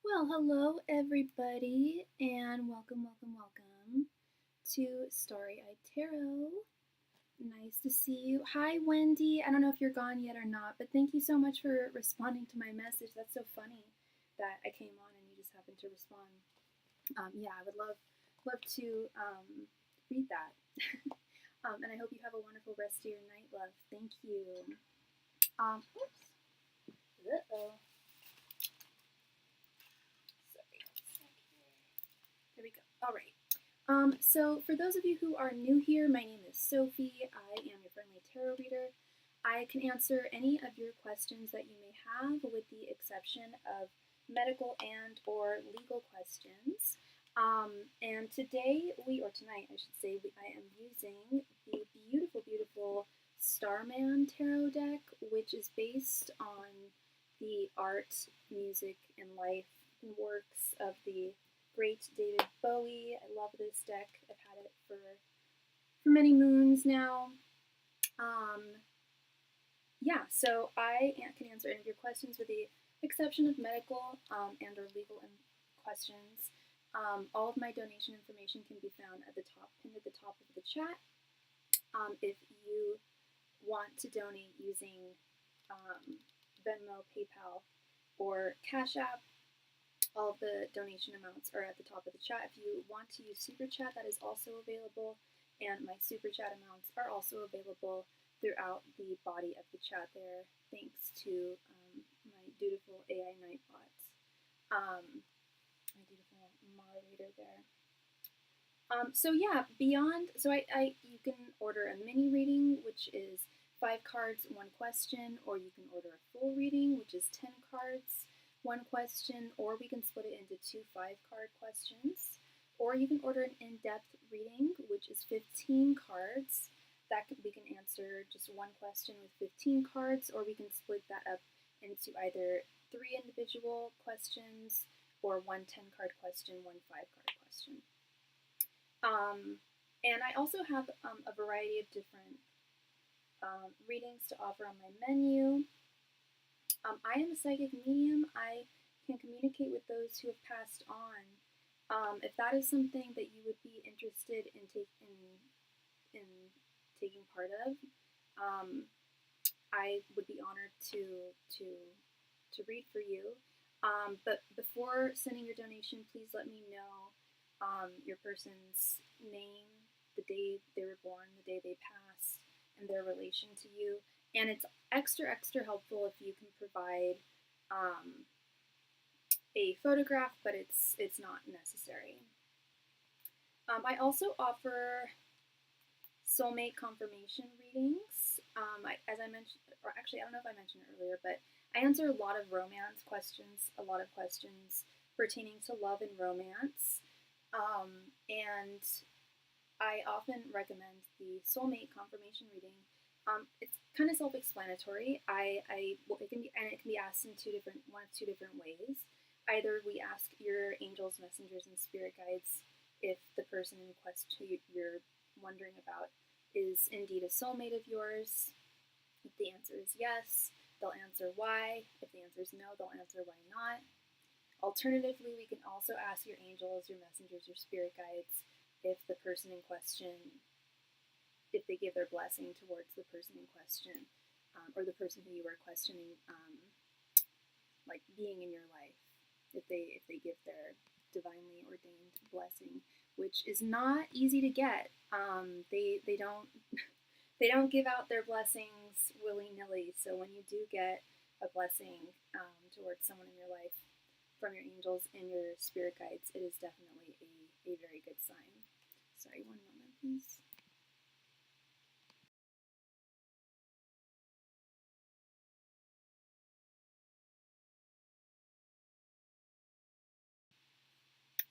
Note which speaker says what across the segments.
Speaker 1: Well, hello everybody, and welcome to Starry Tarot. Nice to see you. Hi, Wendy. I don't know if you're gone yet or not, but thank you so much for responding to my message. That's so funny that I came on and you just happened to respond. Yeah, I would love to read that. And I hope you have a wonderful rest of your night, love. Thank you. Oops. Uh-oh. Sorry. There we go. All right. So for those of you who are new here, my name is Sophie. I am your friendly tarot reader. I can answer any of your questions that you may have, with the exception of medical and or legal questions. And today or tonight, I should say, I am using the beautiful Starman Tarot deck, which is based on the art, music, and life and works of the great David Bowie. I love this deck. I've had it for many moons now. Yeah, so I can answer any of your questions with the exception of medical and or legal questions. All of my donation information can be found at the top, pinned at the top of the chat. If you want to donate using Venmo, PayPal, or Cashapp, all of the donation amounts are at the top of the chat. If you want to use SuperChat, that is also available, and my SuperChat amounts are also available throughout the body of the chat there, thanks to my dutiful AI Nightbot, my dutiful moderator there. So yeah, you can order a mini reading, which is 5 cards, 1 question, or you can order a full reading, which is 10 cards, 1 question, or we can split it into 2 5-card questions, or you can order an in-depth reading, which is 15 cards. We can answer just 1 question with 15 cards, or we can split that up into either 3 individual questions or 1 10-card question, 1 5-card question. And I also have a variety of different readings to offer on my menu. I am a psychic medium. I can communicate with those who have passed on. If that is something that you would be interested in taking part of, I would be honored to read for you. But before sending your donation, please let me know your person's name, the day they were born, the day they passed, and their relation to you. And it's extra helpful if you can provide a photograph, but it's not necessary. I also offer soulmate confirmation readings. As I mentioned, or actually I don't know if I mentioned it earlier, but I answer a lot of romance questions, a lot of questions pertaining to love and romance. And I often recommend the soulmate confirmation reading. It's kind of self-explanatory. It can be asked in one of two different ways. Either we ask your angels, messengers, and spirit guides if the person in question you're wondering about is indeed a soulmate of yours. If the answer is yes, they'll answer why. If the answer is no, they'll answer why not. Alternatively, we can also ask your angels, your messengers, your spirit guides if the person in question, if they give their blessing towards the person in question, or the person who you are questioning, like being in your life, if they give their divinely ordained blessing, which is not easy to get. They don't they don't give out their blessings willy-nilly. So when you do get a blessing towards someone in your life from your angels and your spirit guides, it is definitely a very good sign. Sorry, 1 moment, please.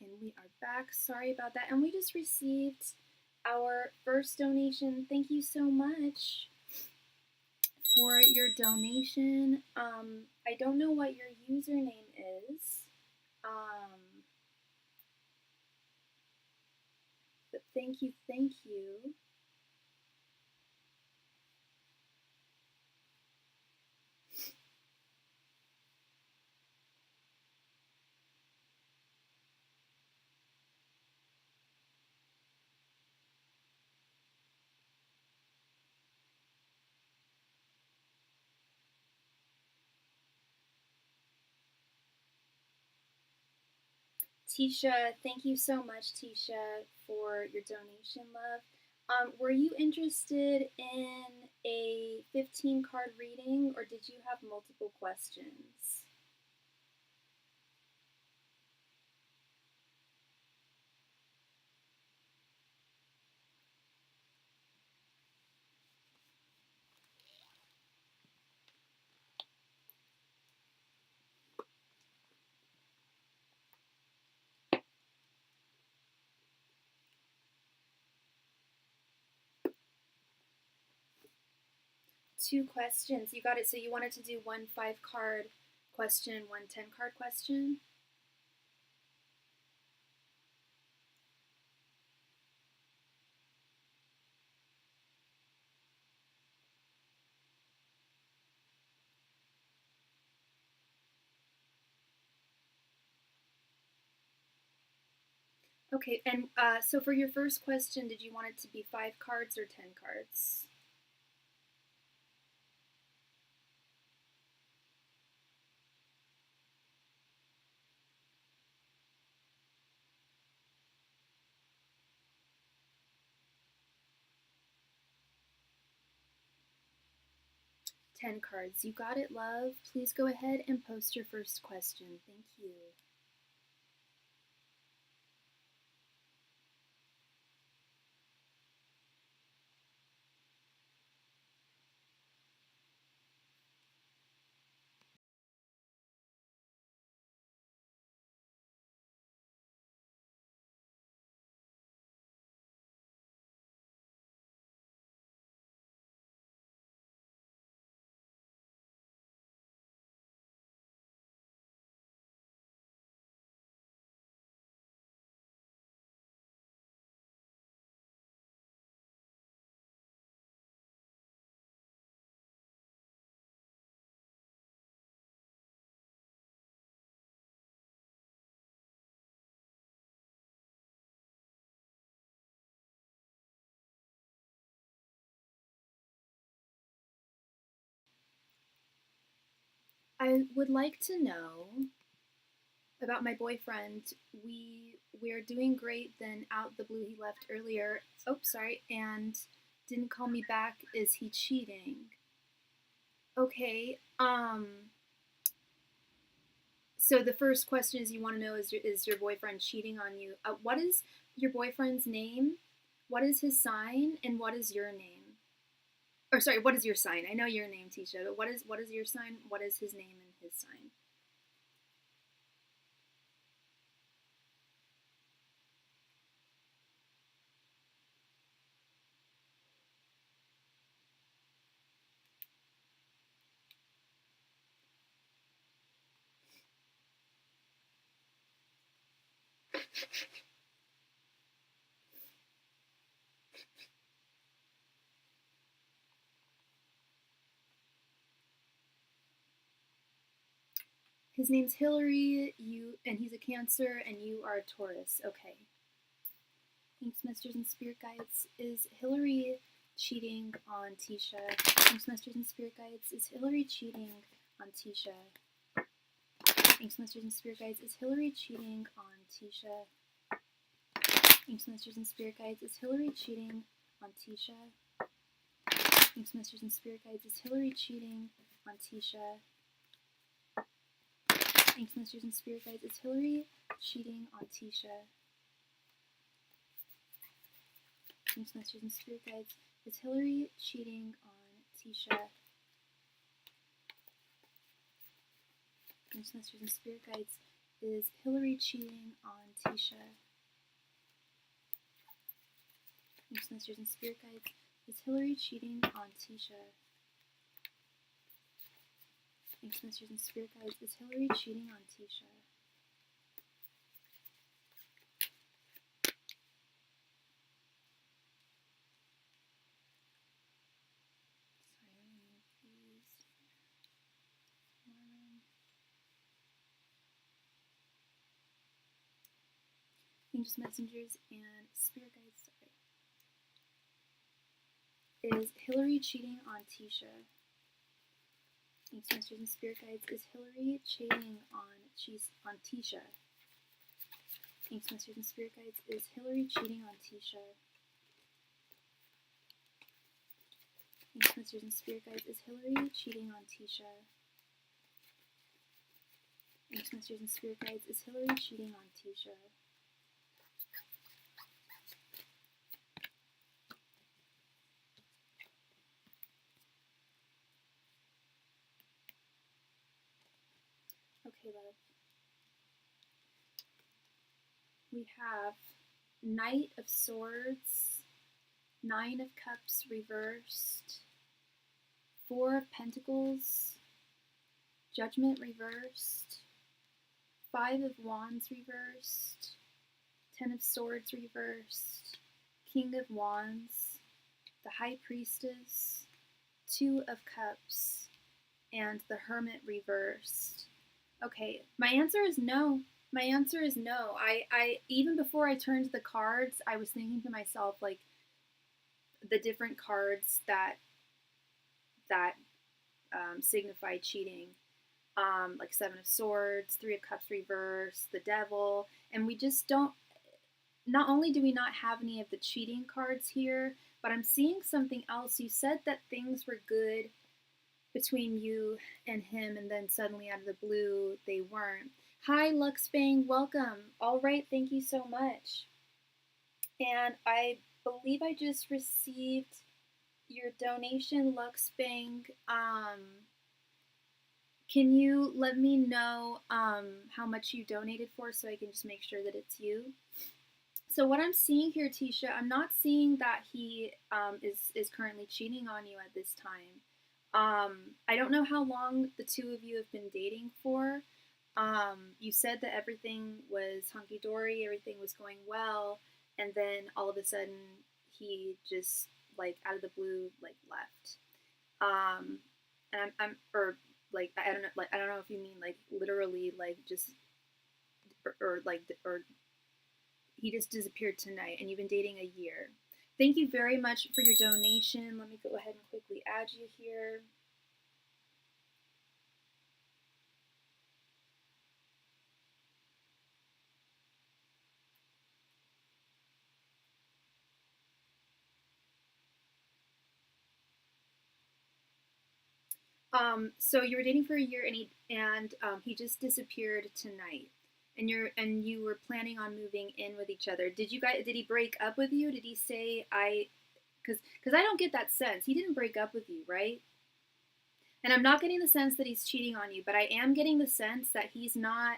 Speaker 1: And we are back. Sorry about that. And we just received our first donation. Thank you so much for your donation. I don't know what your username is, but thank you. Tisha, thank you so much, Tisha, for your donation, love. Were you interested in a 15 card reading, or did you have multiple questions? Two questions. You got it. So you wanted to do one 5-card question, one 10-card question? Okay, and so for your first question, did you want it to be 5 cards or 10 cards? Ten cards. You got it, love. Please go ahead and post your first question. Thank you. I would like to know about my boyfriend. We're doing great. Then out the blue, he left earlier. Oh, sorry, and didn't call me back. Is he cheating? Okay. So the first question is, you want to know, is your boyfriend cheating on you? What is your boyfriend's name? What is his sign? And what is your name? Or sorry, what is your sign? I know your name, Tisha, but what is your sign? What is his name and his sign? His name's Hillary. And he's a Cancer, and you are a Taurus. Okay. Thanks, Masters and Spirit Guides. Is Hillary cheating on Tisha? Thanks, Masters and Spirit Guides. Is Hillary cheating on Tisha? Thanks, Masters and Spirit Guides. Is Hillary cheating on Tisha? Thanks, Masters and Spirit Guides. Is Hillary cheating on Tisha? Thanks, Masters and Spirit Guides. Is Hillary cheating on Tisha? Thanks, Masters and Spirit Guides. Is Hillary cheating on Tisha? Thanks, Masters and Spirit Guides. Is Hillary cheating on Tisha? Thanks, Masters and Spirit Guides. Is Hillary cheating on Tisha? Thanks, Masters and Spirit Guides. Is Hillary cheating on Tisha? Thanks, Masters and Spirit Guides. Is Hillary cheating on Tisha? Angels, Messengers, and Spirit Guides. Sorry. Is Hillary cheating on Tisha? Thanks, Masters and Spirit Guides. Is Hillary cheating on Tisha? Thanks, Masters and Spirit Guides. Is Hillary cheating on Tisha? Thanks, Masters and Spirit Guides. Is Hillary cheating on Tisha? Thanks, Masters and Spirit Guides. Is Hillary cheating on Tisha? Okay, love. We have Knight of Swords, Nine of Cups reversed, Four of Pentacles, Judgment reversed, Five of Wands reversed, Ten of Swords reversed, King of Wands, the High Priestess, Two of Cups, and the Hermit reversed. Okay, my answer is no. My answer is no. I even before I turned the cards, I was thinking to myself, like, the different cards that signify cheating, like Seven of Swords, Three of Cups reversed, the Devil, and we just don't. Not only do we not have any of the cheating cards here, but I'm seeing something else. You said that things were good between you and him, and then suddenly out of the blue, they weren't. Hi, Luxbang, welcome. All right, thank you so much. And I believe I just received your donation, Luxbang. Can you let me know how much you donated for so I can just make sure that it's you? So what I'm seeing here, Tisha, I'm not seeing that he is currently cheating on you at this time. I don't know how long the two of you have been dating for. You said that everything was hunky-dory, everything was going well, and then all of a sudden he just, like, out of the blue, like, left. And or like, I don't know, like, I don't know if you mean, like, literally, like, just, or he just disappeared tonight, and you've been dating a year. Thank you very much for your donation. Let me go ahead and quickly add you here. So you were dating for a year, and he just disappeared tonight, and you were planning on moving in with each other. Did he break up with you? Did he say because I don't get that sense. He didn't break up with you, right? And I'm not getting the sense that he's cheating on you, but I am getting the sense that he's not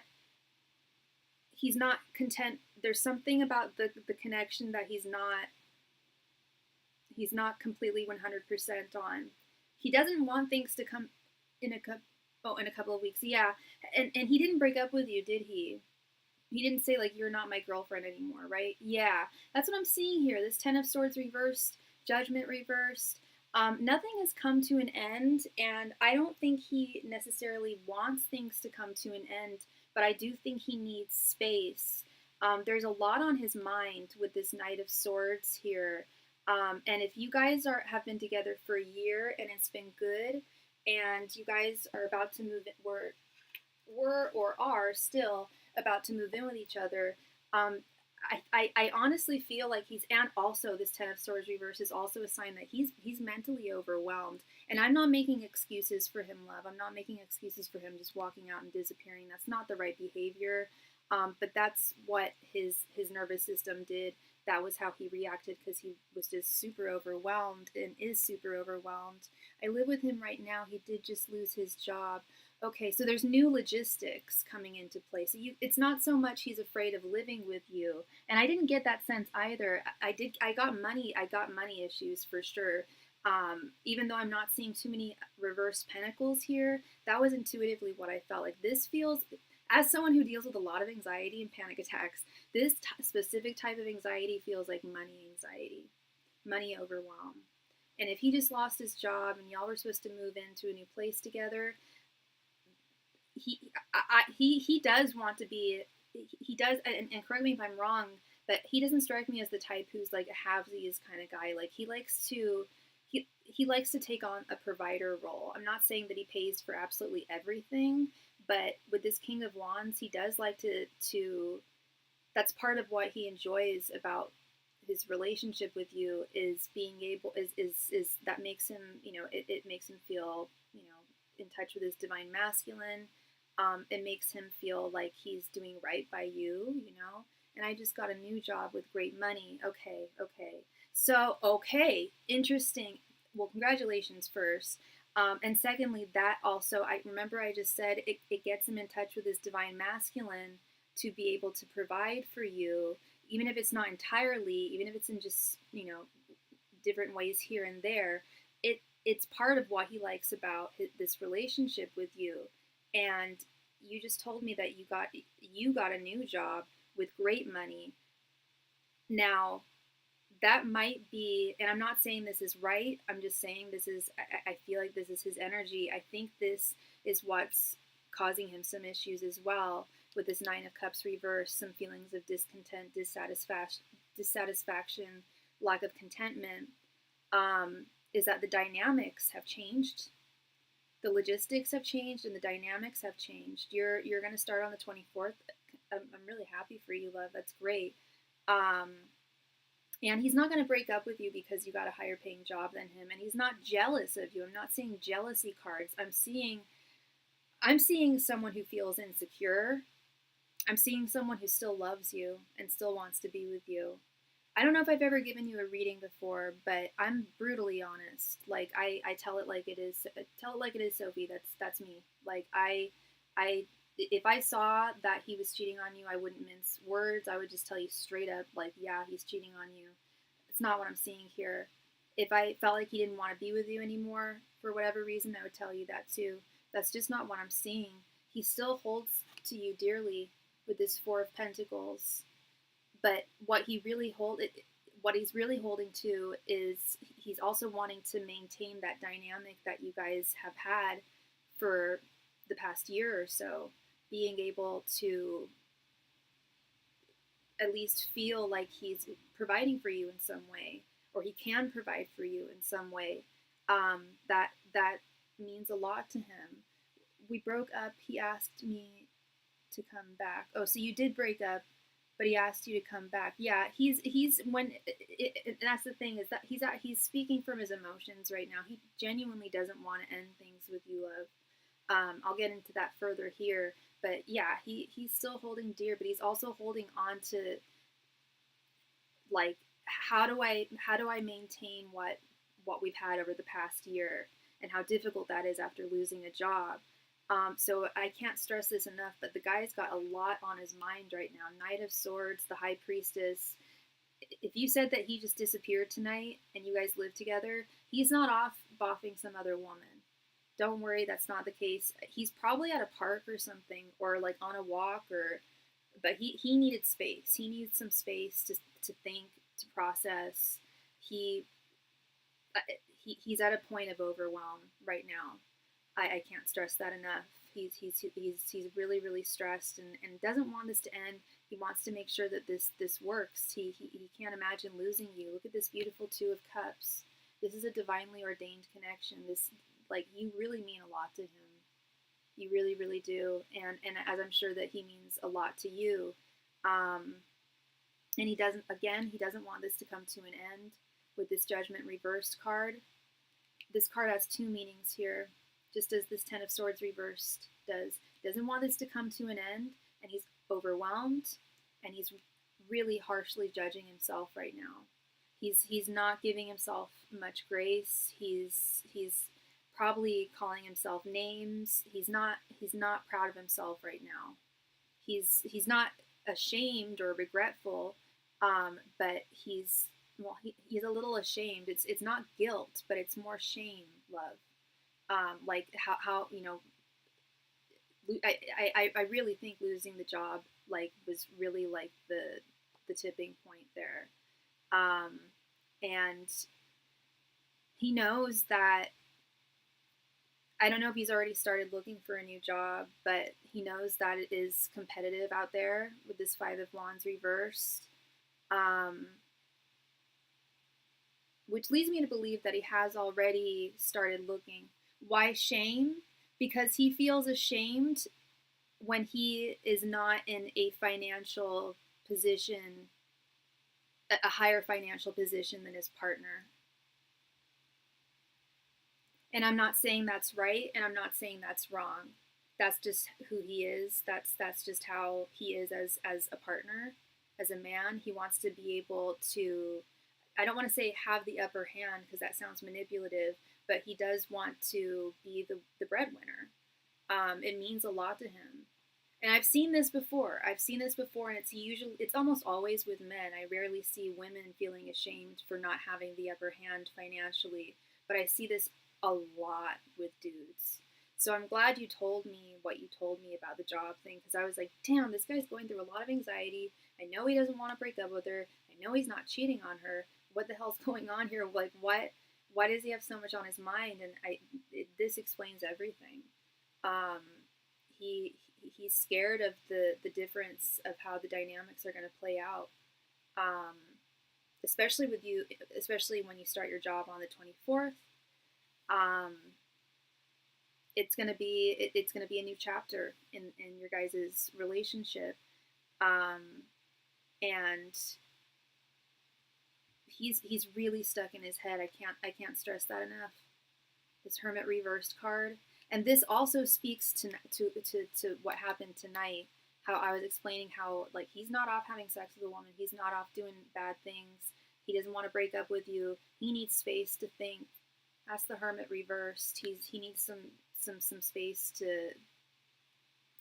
Speaker 1: content. There's something about the connection that he's not completely 100% on. He doesn't want things to come in a couple of weeks. Yeah, and he didn't break up with you, did he? He didn't say, like, you're not my girlfriend anymore, right? Yeah, that's what I'm seeing here. This Ten of Swords reversed, Judgment reversed. Nothing has come to an end, and I don't think he necessarily wants things to come to an end, but I do think he needs space. There's a lot on his mind with this Knight of Swords here. And if you guys have been together for a year and it's been good, and you guys are about to move in, were or are still about to move in with each other, I honestly feel like and also this Ten of Swords reverse is also a sign that he's mentally overwhelmed. And I'm not making excuses for him, love. I'm not making excuses for him just walking out and disappearing. That's not the right behavior. But that's what his nervous system did. That was how he reacted, because he was just super overwhelmed and is super overwhelmed. I live with him right now. He did just lose his job. Okay, so there's new logistics coming into place. So it's not so much he's afraid of living with you, and I didn't get that sense either. I got money issues for sure. Even though I'm not seeing too many reversed pentacles here, that was intuitively what I felt like. This feels, as someone who deals with a lot of anxiety and panic attacks, this specific type of anxiety feels like money anxiety, money overwhelm. And if he just lost his job and y'all were supposed to move into a new place together, he does want to be, he does, and correct me if I'm wrong, but he doesn't strike me as the type who's like a halvesies kind of guy. Like, he likes to take on a provider role. I'm not saying that he pays for absolutely everything, but with this King of Wands, he does like to that's part of what he enjoys about his relationship with you, is being able is that makes him, it makes him feel, in touch with his divine masculine. It makes him feel like he's doing right by you, and I just got a new job with great money. Okay. So, okay, interesting. Well, congratulations first. And secondly, that also, I remember I just said it gets him in touch with his divine masculine to be able to provide for you, even if it's not entirely, even if it's in just, different ways here and there. It's part of what he likes about this relationship with you. And you just told me that you got a new job with great money. Now, that might be, and I'm not saying this is right, I'm just saying I feel like this is his energy. I think this is what's causing him some issues as well, with this Nine of Cups reverse, some feelings of discontent, dissatisfaction, lack of contentment, is that the dynamics have changed. The logistics have changed and the dynamics have changed. You're going to start on the 24th. I'm really happy for you, love. That's great. And he's not going to break up with you because you got a higher paying job than him. And he's not jealous of you. I'm not seeing jealousy cards. I'm seeing someone who feels insecure. I'm seeing someone who still loves you and still wants to be with you. I don't know if I've ever given you a reading before, but I'm brutally honest. Like, I tell it like it is. Tell it like it is, Sophie. That's me. Like, if I saw that he was cheating on you, I wouldn't mince words. I would just tell you straight up, like, yeah, he's cheating on you. It's not what I'm seeing here. If I felt like he didn't want to be with you anymore for whatever reason, I would tell you that too. That's just not what I'm seeing. He still holds to you dearly with this Four of Pentacles. But what he's really holding to is he's also wanting to maintain that dynamic that you guys have had for the past year or so, being able to at least feel like he's providing for you in some way, or he can provide for you in some way. That means a lot to him. We broke up. He asked me to come back. Oh, so you did break up, but he asked you to come back. Yeah, that's the thing, is that he's speaking from his emotions right now. He genuinely doesn't want to end things with you, love. I'll get into that further here, but yeah, he's still holding dear, but he's also holding on to, like, how do I maintain what we've had over the past year, and how difficult that is after losing a job. So I can't stress this enough, but the guy's got a lot on his mind right now. Knight of Swords, the High Priestess. If you said that he just disappeared tonight and you guys live together, he's not off boffing some other woman. Don't worry, that's not the case. He's probably at a park or something, or like on a walk, but he needed space. He needs some space to think, to process. He's at a point of overwhelm right now. I can't stress that enough. He's really, really stressed and doesn't want this to end. He wants to make sure that this works. He can't imagine losing you. Look at this beautiful Two of Cups. This is a divinely ordained connection. This, like, you really mean a lot to him. You really, really do. And as I'm sure that he means a lot to you. And he doesn't want this to come to an end with this Judgment reversed card. This card has two meanings here, just as this Ten of Swords reversed does. Doesn't want this to come to an end, and he's overwhelmed, and he's really harshly judging himself right now. He's not giving himself much grace. He's probably calling himself names. He's not proud of himself right now. He's not ashamed or regretful, but he's a little ashamed. It's not guilt, but it's more shame, love. Like how I really think losing the job, like, was really like the tipping point there. And he knows that, I don't know if he's already started looking for a new job, but he knows that it is competitive out there with this Five of Wands reversed. Which leads me to believe that he has already started looking. Why shame? Because he feels ashamed when he is not in a financial position, a higher financial position than his partner. And I'm not saying that's right, and I'm not saying that's wrong. That's just who he is. That's just how he is as a partner, as a man. He wants to be able to, I don't want to say have the upper hand because that sounds manipulative, but he does want to be the breadwinner. It means a lot to him. And I've seen this before. And it's almost always with men. I rarely see women feeling ashamed for not having the upper hand financially, but I see this a lot with dudes. So I'm glad you told me what you told me about the job thing, because I was like, damn, this guy's going through a lot of anxiety. I know he doesn't want to break up with her. I know he's not cheating on her. What the hell's going on here? Like, why does he have so much on his mind? And this explains everything. He's scared of the difference of how the dynamics are going to play out. Especially with you, especially when you start your job on the 24th. It's gonna be a new chapter in your guys' relationship, and he's really stuck in his head. I can't stress that enough. This Hermit reversed card, and this also speaks to what happened tonight. How I was explaining how, like, he's not off having sex with a woman. He's not off doing bad things. He doesn't want to break up with you. He needs space to think. That's the Hermit reversed. He needs some space to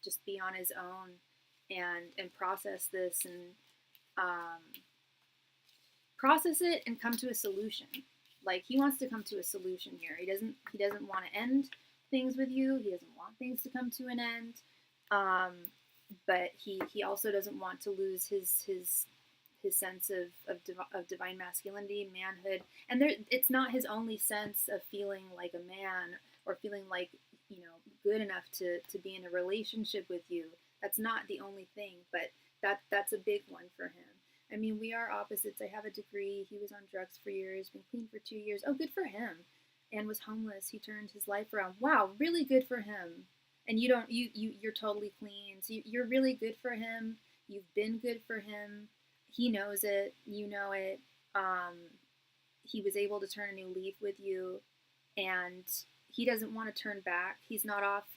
Speaker 1: just be on his own and process this and process it and come to a solution. Like, he wants to come to a solution here. He doesn't want to end things with you. He doesn't want things to come to an end. But he also doesn't want to lose his sense of divine masculinity, manhood, and it's not his only sense of feeling like a man or feeling like, you know, good enough to be in a relationship with you. That's not the only thing, but that's a big one for him. I mean, we are opposites. I have a degree. He was on drugs for years, been clean for 2 years. Oh, good for him. And was homeless. He turned his life around. Wow, really good for him. And you're totally clean. So you're really good for him. You've been good for him. He knows it. You know it. He was able to turn a new leaf with you, and he doesn't want to turn back. He's not off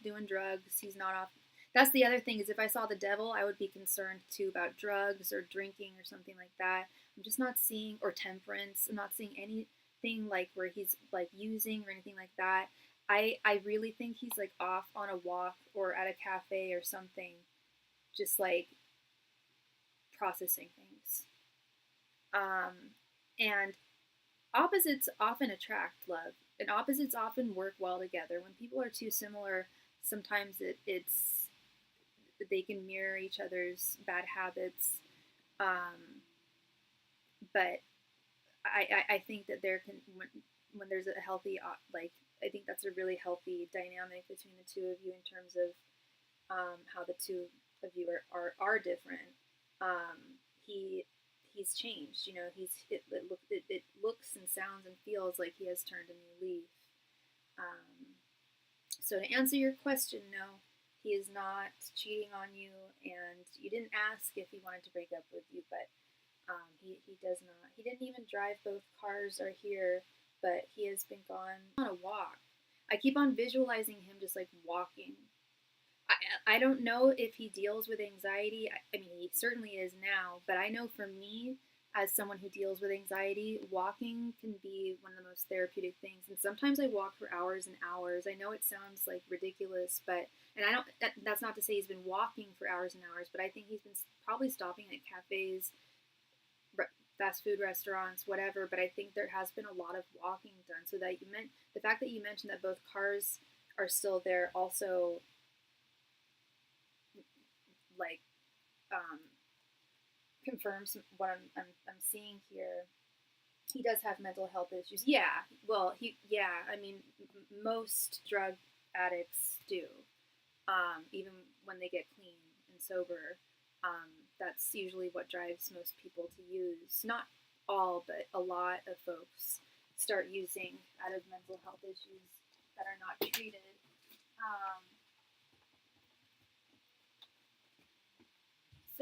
Speaker 1: doing drugs. He's not off. That's the other thing, is if I saw the devil, I would be concerned too about drugs or drinking or something like that. I'm just not seeing, or temperance. I'm not seeing anything like where he's like using or anything like that. I really think he's like off on a walk or at a cafe or something, just like processing things. And opposites often attract love, and opposites often work well together. When people are too similar, sometimes it's they can mirror each other's bad habits. But I think that there can, when there's a healthy, like, I think that's a really healthy dynamic between the two of you in terms of how the two of you are different. He's changed, you know. It looks and sounds and feels like he has turned a new leaf. So to answer your question, no, he is not cheating on you, and you didn't ask if he wanted to break up with you, but he does not. He didn't even drive. Both cars are here, but he has been gone on a walk. I keep on visualizing him just like walking. I don't know if he deals with anxiety. I mean, he certainly is now, but I know for me, as someone who deals with anxiety, walking can be one of the most therapeutic things. And sometimes I walk for hours and hours. I know it sounds like ridiculous, but, and I don't, that's not to say he's been walking for hours and hours, but I think he's been probably stopping at cafes, fast food restaurants, whatever. But I think there has been a lot of walking done. So that the fact that you mentioned that both cars are still there also, like, confirms what I'm seeing here. He does have mental health issues. Yeah, well, I mean, most drug addicts do, even when they get clean and sober. That's usually what drives most people to use. Not all, but a lot of folks start using out of mental health issues that are not treated.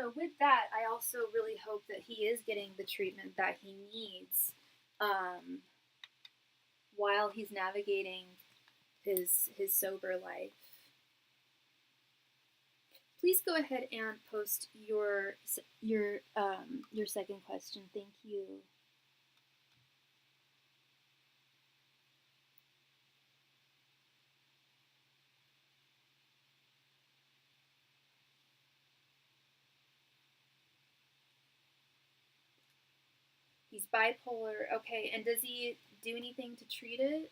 Speaker 1: So with that, I also really hope that he is getting the treatment that he needs while he's navigating his sober life. Please go ahead and post your second question. Thank you. He's bipolar. Okay, and does he do anything to treat it?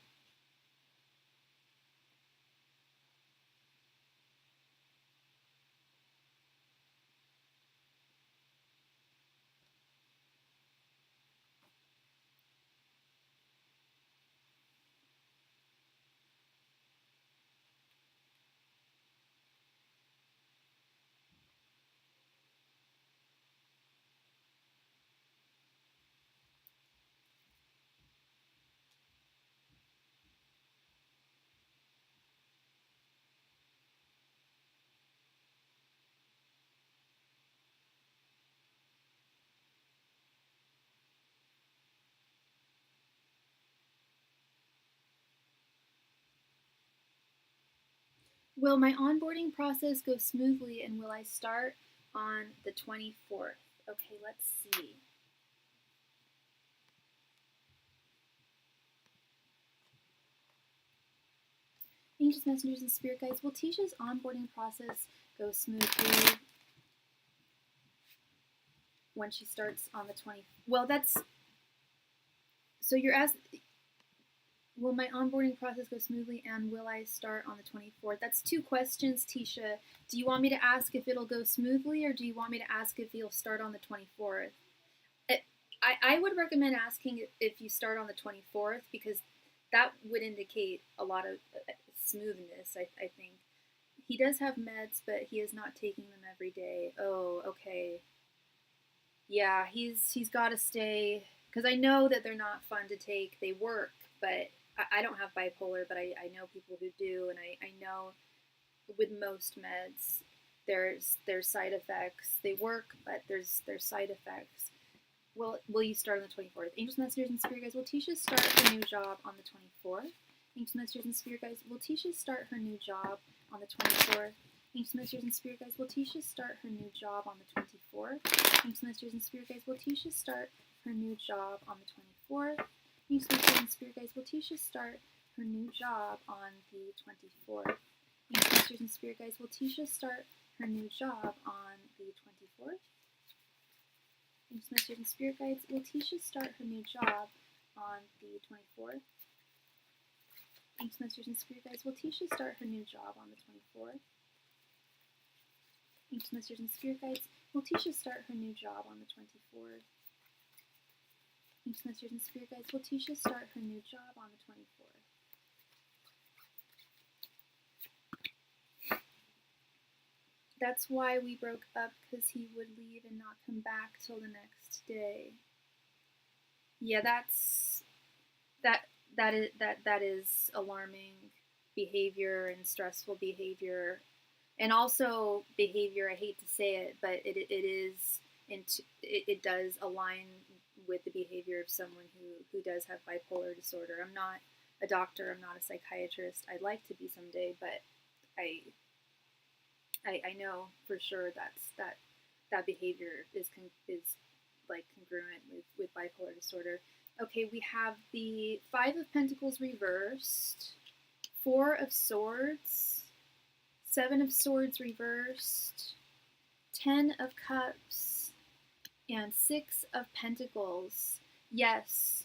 Speaker 1: Will my onboarding process go smoothly, and will I start on the 24th? Okay, let's see. Angels, messengers, and spirit guides, will Tisha's onboarding process go smoothly when she starts on the 20th? Well, that's, so you're asking, will my onboarding process go smoothly, and will I start on the 24th? That's two questions, Tisha. Do you want me to ask if it'll go smoothly, or do you want me to ask if you'll start on the 24th? I would recommend asking if you start on the 24th, because that would indicate a lot of smoothness, I think. He does have meds, but he is not taking them every day. Oh, okay. Yeah, he's got to stay, because I know that they're not fun to take. They work, but I don't have bipolar, but I know people who do, and I know with most meds, there's side effects. They work, but there's side effects. Will you start on the 24th? Angels, messengers, and spirit guides, will Tisha start her new job on the 24th? Angels, messengers, and spirit guides, will Tisha start her new job on the 24th? Angels, messengers, and spirit guides, will Tisha start her new job on the 24th? Angels, messengers, and spirit guides, will Tisha start her new job on the 24th? Angels, messengers, and spirit guides, will Tisha start her new job on the 24th? Angels, messengers, and spirit guides, will Tisha start her new job on the 24th? Angels, messengers, and spirit guides, will Tisha start her new job on the 24th? Angels, messengers, and spirit guides, will Tisha start her new job on the 24th? Angels, messengers, and spirit guides, will Tisha start her new job on the 24th? Angels, messengers, and spirit guides, will Tisha start her new job on the 24th? That's why we broke up, because he would leave and not come back till the next day. Yeah, that is alarming behavior and stressful behavior, and also behavior. I hate to say it, but it does align with the behavior of someone who does have bipolar disorder. I'm not a doctor. I'm not a psychiatrist. I'd like to be someday, but I know for sure that behavior is like congruent with bipolar disorder. Okay, we have the 5 of Pentacles reversed, 4 of Swords, 7 of Swords reversed, 10 of Cups, and 6 of Pentacles. Yes,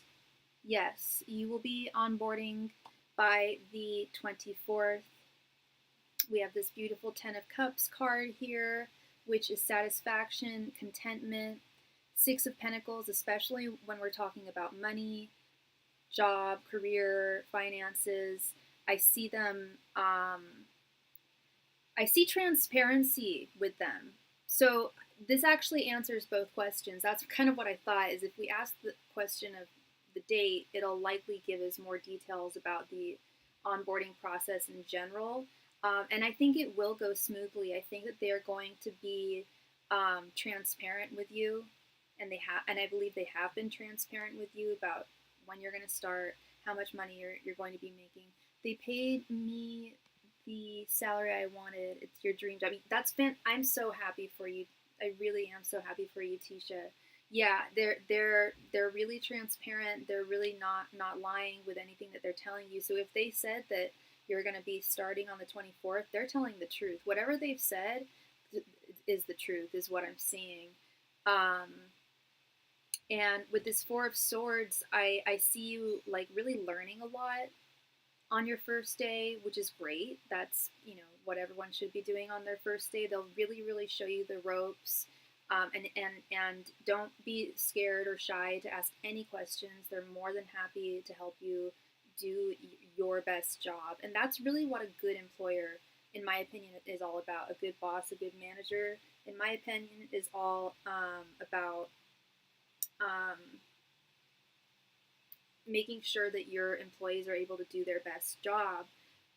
Speaker 1: you will be onboarding by the 24th. We have this beautiful 10 of Cups card here, which is satisfaction, contentment. 6 of Pentacles, especially when we're talking about money, job, career, finances. I see them, I see transparency with them. So this actually answers both questions. That's kind of what I thought, is if we ask the question of the date, it'll likely give us more details about the onboarding process in general. And I think it will go smoothly. I think that they're going to be transparent with you, and I believe they have been transparent with you about when you're going to start, how much money you're going to be making. They paid me the salary I wanted. It's your dream job. I'm so happy for you. I really am so happy for you, Tisha. Yeah, they're really transparent. They're really not lying with anything that they're telling you. So if they said that you're going to be starting on the 24th, they're telling the truth. Whatever they've said is the truth, is what I'm seeing. And with this Four of Swords, I see you like really learning a lot on your first day, which is great. That's, what everyone should be doing on their first day. They'll really show you the ropes. And don't be scared or shy to ask any questions. They're more than happy to help you do your best job. And that's really what a good employer, in my opinion, is all about. A good boss, a good manager, in my opinion, is all about making sure that your employees are able to do their best job.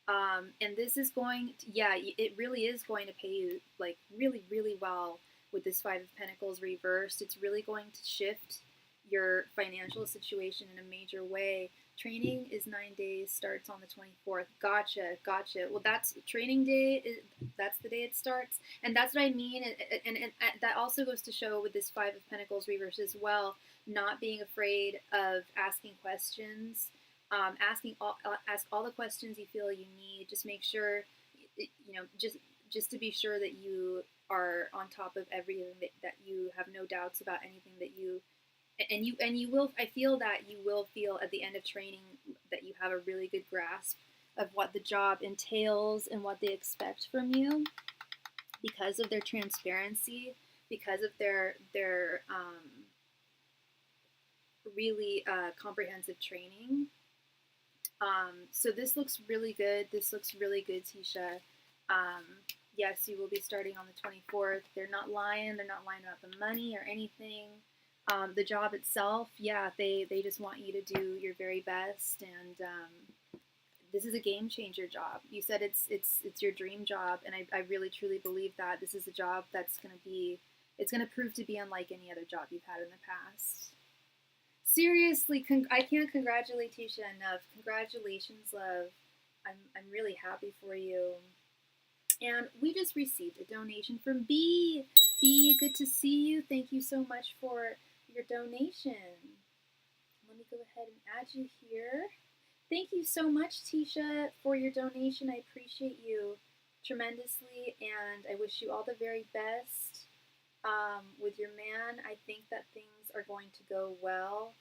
Speaker 1: And this is it really is going to pay you like really well with this Five of Pentacles reversed. It's really going to shift your financial situation in a major way. Training is 9 days, starts on the 24th. Gotcha. Well, that's training day. That's the day it starts. And that's what I mean. And that also goes to show with this Five of Pentacles reverse as well, not being afraid of asking questions. Ask all the questions you feel you need. Just make sure, just to be sure that you are on top of everything, that you have no doubts about anything that you will. I feel that you will feel at the end of training that you have a really good grasp of what the job entails and what they expect from you, because of their transparency, because of their really comprehensive training. So this looks really good. Tisha. Yes, you will be starting on the 24th. They're not lying. They're not lying about the money or anything. The job itself, yeah, they just want you to do your very best, and this is a game changer job. You said it's your dream job, and I really truly believe that this is a job that's it's going to prove to be unlike any other job you've had in the past. Seriously, I can't congratulate Tisha enough. Congratulations, love. I'm really happy for you. And we just received a donation from B. B, good to see you. Thank you so much for your donation. Let me go ahead and add you here. Thank you so much, Tisha, for your donation. I appreciate you tremendously, and I wish you all the very best with your man. I think that things are going to go well.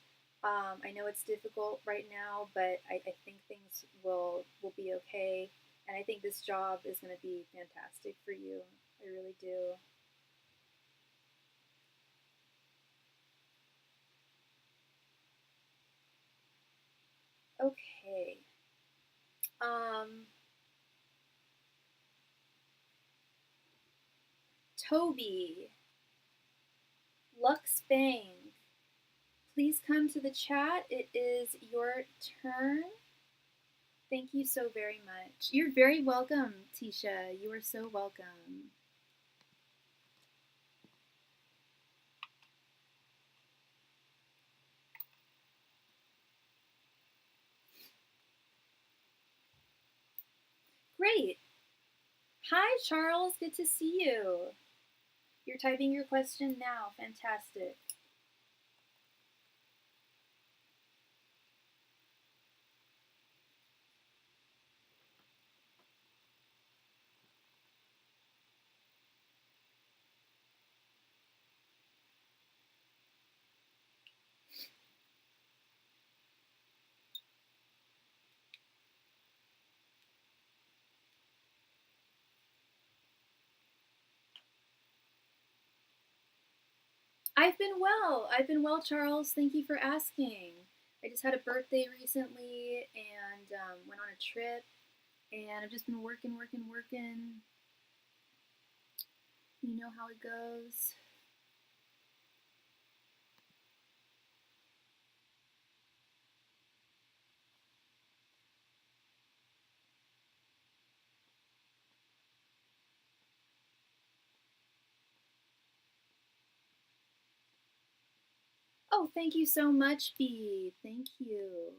Speaker 1: I know it's difficult right now, but I think things will be okay. And I think this job is going to be fantastic for you. I really do. Okay. Toby, Lux Bang, please come to the chat. It is your turn. Thank you so very much. You're very welcome, Tisha. You are so welcome. Great. Hi, Charles. Good to see you. You're typing your question now. Fantastic. I've been well. Charles. Thank you for asking. I just had a birthday recently and went on a trip, and I've just been working. You know how it goes. Oh, thank you so much, Bee. Thank you.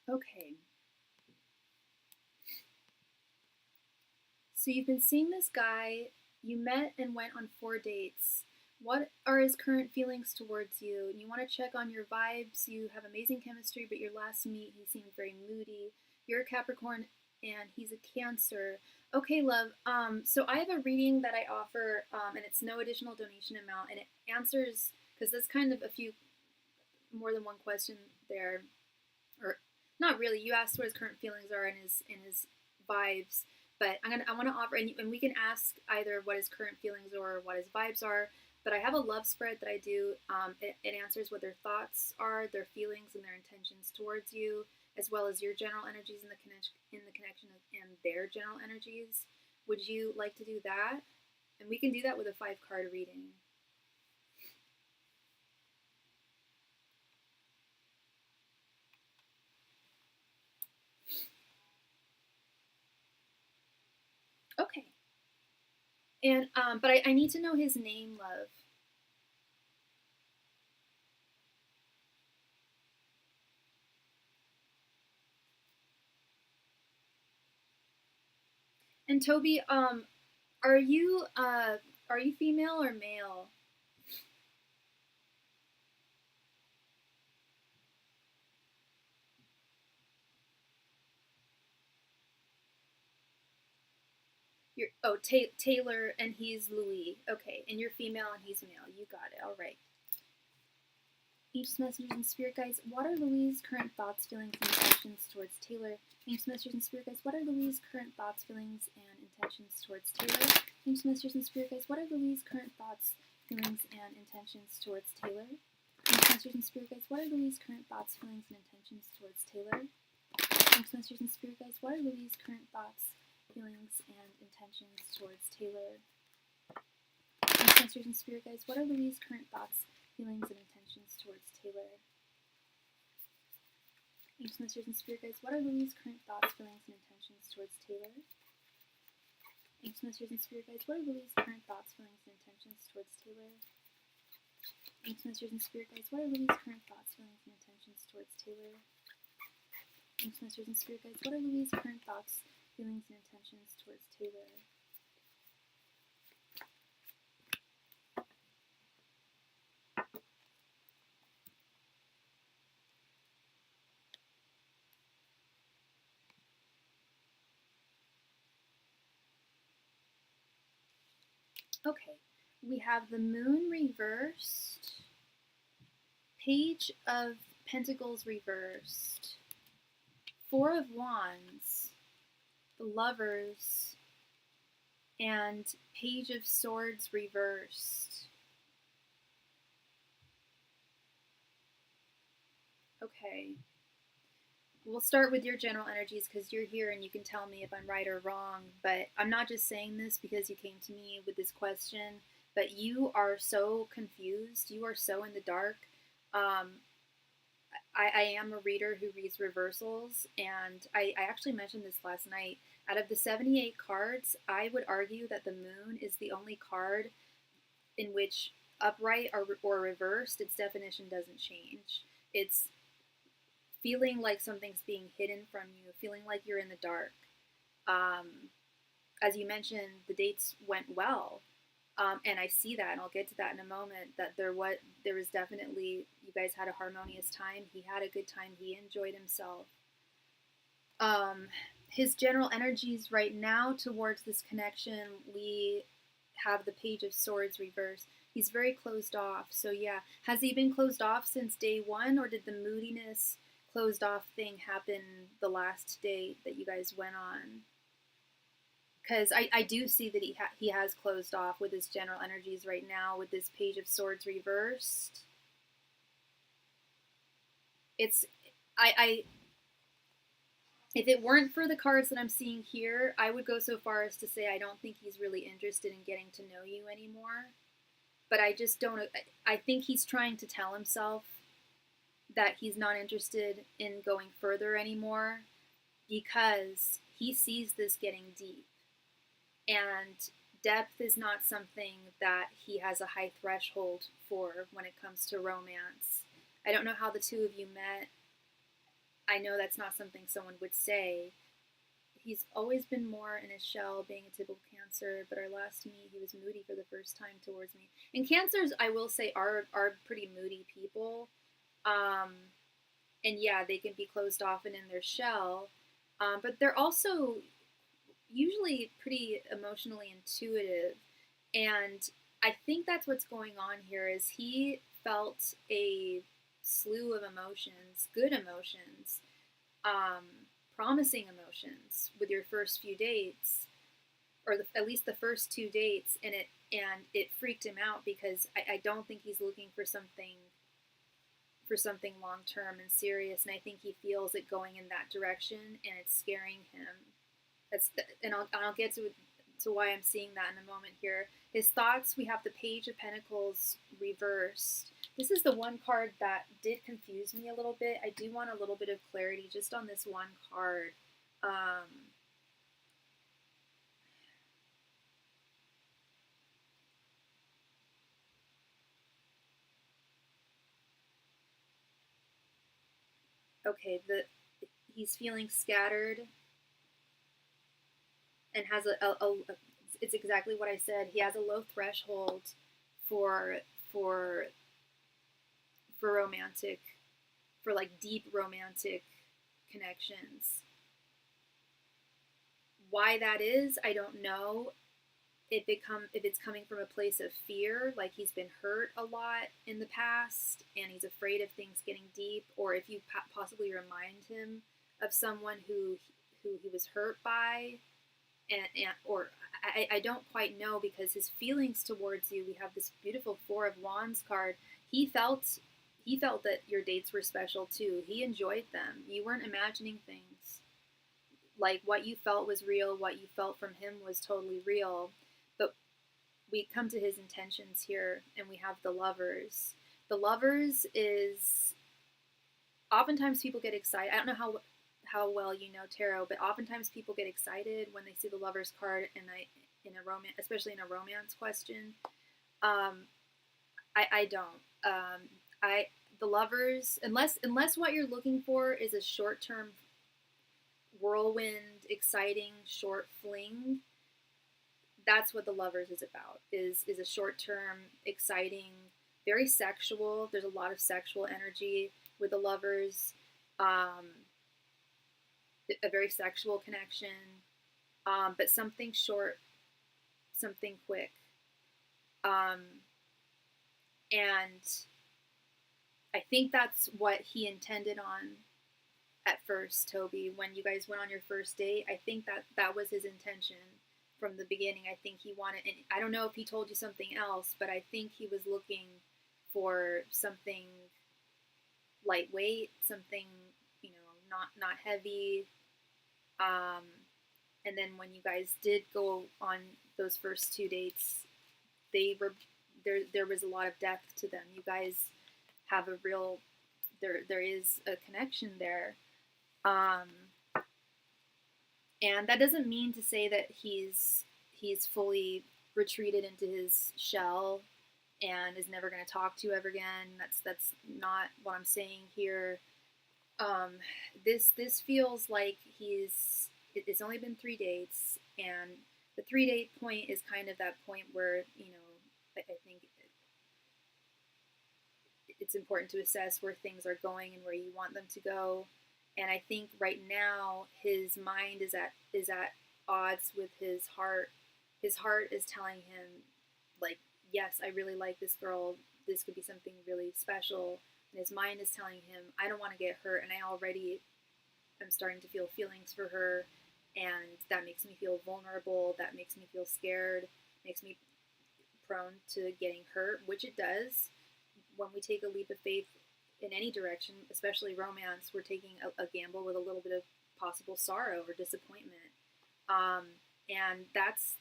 Speaker 1: Okay. So you've been seeing this guy, you met and went on 4 dates. What are his current feelings towards you? You want to check on your vibes. You have amazing chemistry, but your last meet, he seemed very moody. You're a Capricorn and he's a Cancer. Okay, love. So I have a reading that I offer, and it's no additional donation amount, and it answers, because there's kind of a few more than one question there, or not really. You asked what his current feelings are and his vibes, but I want to offer, and we can ask either what his current feelings or what his vibes are. But I have a love spread that I do. It answers what their thoughts are, their feelings, and their intentions towards you, as well as your general energies in the connection and their general energies. Would you like to do that? And we can do that with a 5-card reading. Okay. And but I need to know his name, love. And Toby, are you female or male? You're Taylor and he's Louis. Okay, and you're female and he's male. You got it. All right. Each messengers and spirit guides, what are Louis' current thoughts, feelings, and intentions towards Taylor? Each messengers and spirit guides, what are Louis' current thoughts, feelings, and intentions towards Taylor? Each messengers and spirit guides, what are Louis' current thoughts, feelings, and intentions towards Taylor? Each messengers and spirit guides, what are Louis' current thoughts, feelings, and intentions towards Taylor? Each messengers and spirit guides, what are Louis' current thoughts, feelings, and intentions towards Taylor? Each messengers and spirit guides, what are Louis' current thoughts, feelings, and intentions towards Taylor? Ancient messengers and spirit guides, what are Louis' current thoughts, feelings, and intentions towards Taylor? Ancient messengers and spirit guides, what are Louis' current thoughts, feelings, and intentions towards Taylor? Ancient messengers and spirit guides, what are Louis' current thoughts, feelings, and intentions towards Taylor? Ancient messengers and spirit guides, what are Louis' current thoughts, feelings, and intentions towards Taylor? Okay, we have the moon reversed, page of pentacles reversed, 4 of wands, the lovers, and page of swords reversed. Okay. We'll start with your general energies because you're here and you can tell me if I'm right or wrong. But I'm not just saying this because you came to me with this question, but you are so confused. You are so in the dark. I am a reader who reads reversals, and I actually mentioned this last night. Out of the 78 cards, I would argue that the moon is the only card in which upright or reversed, its definition doesn't change. It's feeling like something's being hidden from you, feeling like you're in the dark. As you mentioned, the dates went well, and I see that, and I'll get to that in a moment. That there was definitely, you guys had a harmonious time. He had a good time. He enjoyed himself. His general energies right now towards this connection, we have the Page of Swords reversed. He's very closed off. So yeah, has he been closed off since day one, or did the moodiness closed off thing happen the last day that you guys went on? Because I do see that he has closed off with his general energies right now with this Page of Swords reversed. It's I if it weren't for the cards that I'm seeing here, I would go so far as to say I don't think he's really interested in getting to know you anymore. But I just don't. I think he's trying to tell himself that he's not interested in going further anymore because he sees this getting deep. And depth is not something that he has a high threshold for when it comes to romance. I don't know how the two of you met. I know that's not something someone would say. He's always been more in his shell, being a typical Cancer, but our last meet, he was moody for the first time towards me. And Cancers, I will say, are pretty moody people. And yeah, they can be closed off and in their shell, but they're also usually pretty emotionally intuitive. And I think that's what's going on here is he felt a slew of emotions, good emotions, promising emotions with your first few dates, or at least the first 2 dates, and it freaked him out because I don't think he's looking for something long term and serious, and I think he feels it going in that direction, and it's scaring him. And I'll get to why I'm seeing that in a moment here. His thoughts, we have the Page of Pentacles reversed. This is the one card that did confuse me a little bit. I do want a little bit of clarity just on this one card. Okay, he's feeling scattered and has it's exactly what I said. He has a low threshold for romantic, for like deep romantic connections. Why that is, I don't know. If it's coming from a place of fear, like he's been hurt a lot in the past and he's afraid of things getting deep, or if you possibly remind him of someone who he was hurt by, or I don't quite know, because his feelings towards you, we have this beautiful Four of Wands card. He felt that your dates were special too. He enjoyed them. You weren't imagining things. Like what you felt was real. What you felt from him was totally real. But we come to his intentions here, and we have the Lovers. The Lovers is oftentimes people get excited. I don't know how well you know tarot, but oftentimes people get excited when they see the Lovers card in a romance, especially in a romance question. I don't. The Lovers, unless what you're looking for is a short-term whirlwind, exciting short fling, that's what the Lovers is about. Is a short-term, exciting, very sexual. There's a lot of sexual energy with the Lovers. A very sexual connection, but something short, something quick, and I think that's what he intended on at first, Toby. When you guys went on your first date, I think that was his intention from the beginning. I think he wanted, and I don't know if he told you something else, but I think he was looking for something lightweight, something, not heavy. And then when you guys did go on those first 2 dates, there was a lot of depth to them. You guys have a real, there is a connection there. And that doesn't mean to say that he's fully retreated into his shell and is never going to talk to you ever again. That's not what I'm saying here. This feels like it's only been 3 dates, and the 3-date point is kind of that point where, I think it's important to assess where things are going and where you want them to go. And I think right now his mind is at odds with his heart. His heart is telling him, like, yes, I really like this girl. This could be something really special. And his mind is telling him, I don't want to get hurt, and I already am starting to feel feelings for her, and that makes me feel vulnerable. That makes me feel scared. Makes me prone to getting hurt, which it does. When we take a leap of faith in any direction, especially romance, we're taking a gamble with a little bit of possible sorrow or disappointment. And that's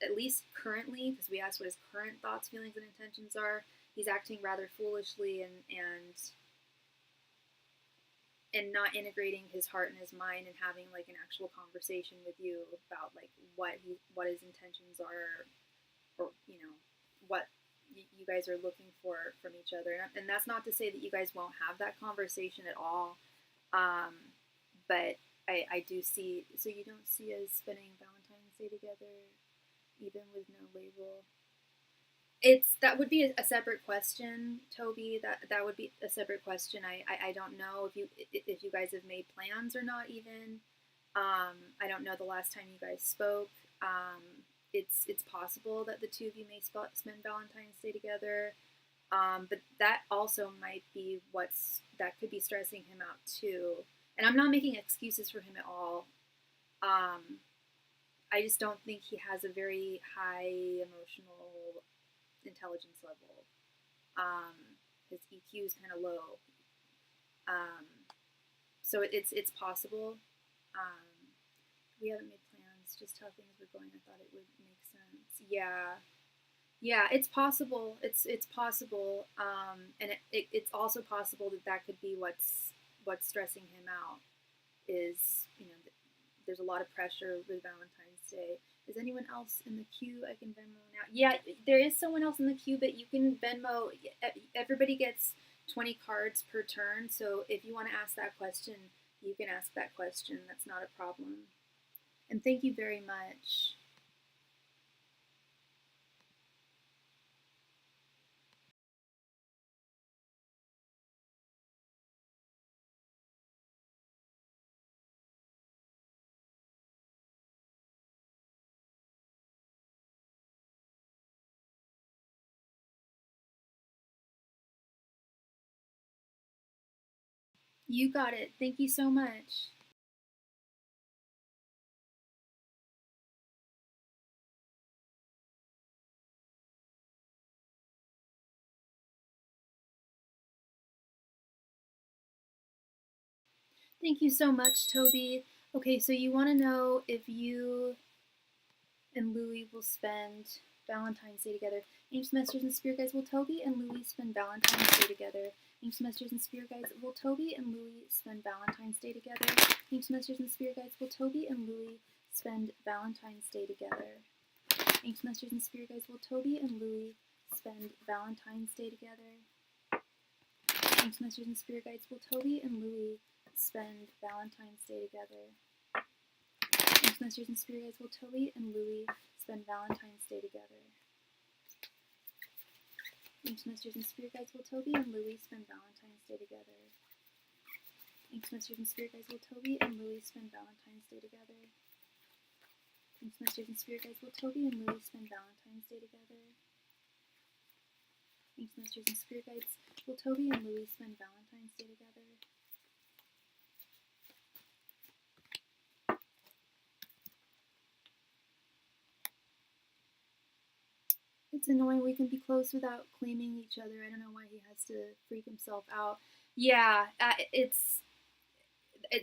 Speaker 1: at least currently, because we asked what his current thoughts, feelings, and intentions are, he's acting rather foolishly and not integrating his heart and his mind and having like an actual conversation with you about like what his intentions are, or what you guys are looking for from each other. And that's not to say that you guys won't have that conversation at all, but I do see. So you don't see us spending Valentine's Day together, even with no label. That would be a separate question, Toby. That would be a separate question. I don't know if you guys have made plans or not. Even I don't know the last time you guys spoke. It's possible that the two of you may spend Valentine's Day together, but that also might be that could be stressing him out too. And I'm not making excuses for him at all. I just don't think he has a very high emotional intelligence level. His EQ is kind of low. So it's possible. We haven't made plans, just how things were going. I thought it would make sense. Yeah, it's possible. It's possible. And it's also possible that could be what's stressing him out. Is there's a lot of pressure with Valentine's Day. Is anyone else in the queue? I can Venmo now. Yeah, there is someone else in the queue, but you can Venmo. Everybody gets 20 cards per turn, so if you want to ask that question, you can ask that question. That's not a problem. And thank you very much. You got it. Thank you so much. Thank you so much, Toby. Okay, so you want to know if you and Louie will spend Valentine's Day together. Ancient Masters and Spirit Guides, will Toby and Louie spend Valentine's Day together? Ancient Masters and Spirit Guides, will Toby and Louie spend Valentine's Day together? Ancient Masters and Spirit Guides, will Toby and Louie spend Valentine's Day together? Ancient Masters and Spirit Guides, will Toby and Louie spend Valentine's Day together? Ancient Masters and Spirit Guides, will Toby and Louie spend Valentine's Day together? Ancient Masters and Spirit Guides, will Toby and Louie spend Valentine's Day together? Ancient Masters and Spirit Guides, will Toby and Louie spend Valentine's Day together? Ancient Masters and Spirit Guides, will Toby and Louie spend Valentine's Day together? Ancient Masters and Spirit Guides, will Toby and Louie spend Valentine's Day together? Ancient Masters and Spirit Guides, will Toby and Louie spend Valentine's Day together? It's annoying we can be close without claiming each other. I don't know why he has to freak himself out. Yeah, it's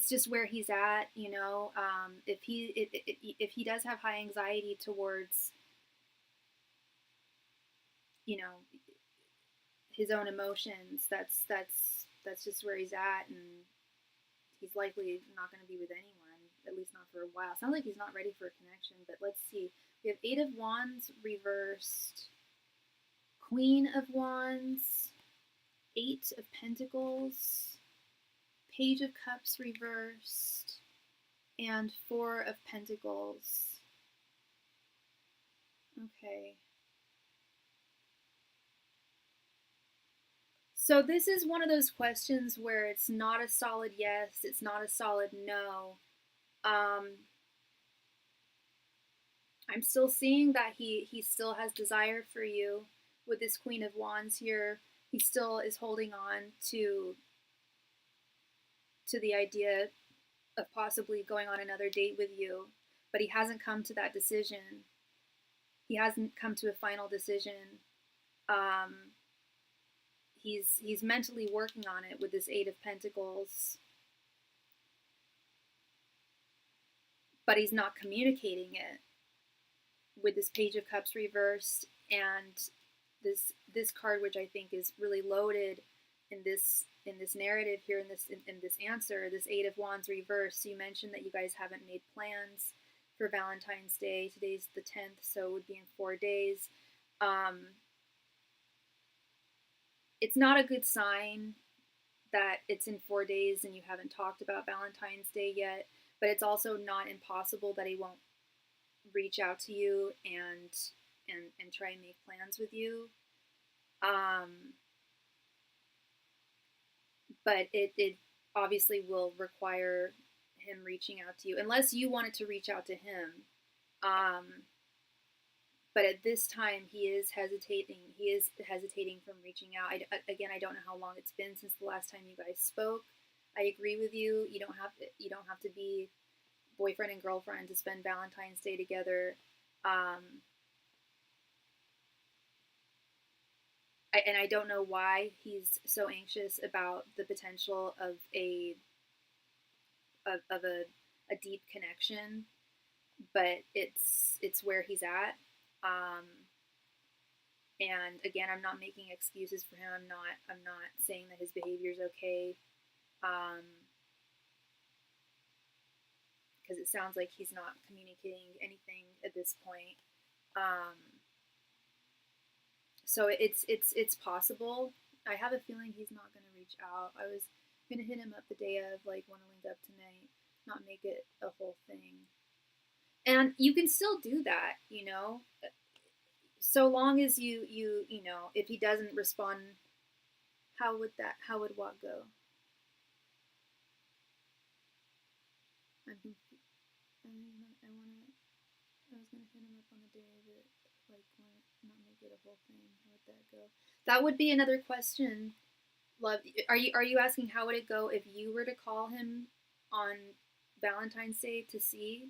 Speaker 1: just where he's at, if he does have high anxiety towards, his own emotions, that's just where he's at, and he's likely not going to be with anyone, at least not for a while. Sounds like he's not ready for a connection, but let's see. We have 8 of Wands reversed, Queen of Wands, 8 of Pentacles, Page of Cups reversed, and 4 of Pentacles. Okay. So this is one of those questions where it's not a solid yes, it's not a solid no. I'm still seeing that he still has desire for you with this Queen of Wands here. He still is holding on to the idea of possibly going on another date with you, but he hasn't come to that decision. He hasn't come to a final decision. Um, he's mentally working on it with this Eight of Pentacles, but he's not communicating it with this Page of Cups reversed and this card, which I think is really loaded in this narrative here, in this answer, this Eight of Wands reversed. So you mentioned that you guys haven't made plans for Valentine's Day. Today's the 10th, so it would be in 4 days. It's not a good sign that it's in 4 days and you haven't talked about Valentine's Day yet, but it's also not impossible that he won't reach out to you and try and make plans with you. But it obviously will require him reaching out to you, unless you wanted to reach out to him. But at this time, he is hesitating. He is hesitating from reaching out. Again, I don't know how long it's been since the last time you guys spoke. I agree with you. You don't have to be boyfriend and girlfriend to spend Valentine's Day together. And I don't know why he's so anxious about the potential of a deep connection, but it's where he's at. And again, I'm not making excuses for him. I'm not saying that his behavior is okay. Because it sounds like he's not communicating anything at this point. So it's possible. I have a feeling he's not going to reach out. I was going to hit him up the day of, like, want to link up tonight, not make it a whole thing. And you can still do that, you know, so long as you know, if he doesn't respond, how would what go? I was gonna hit him up on the day of it, like, not make it a whole thing. How would that go? That would be another question. Love, are you asking how would it go if you were to call him on Valentine's Day to see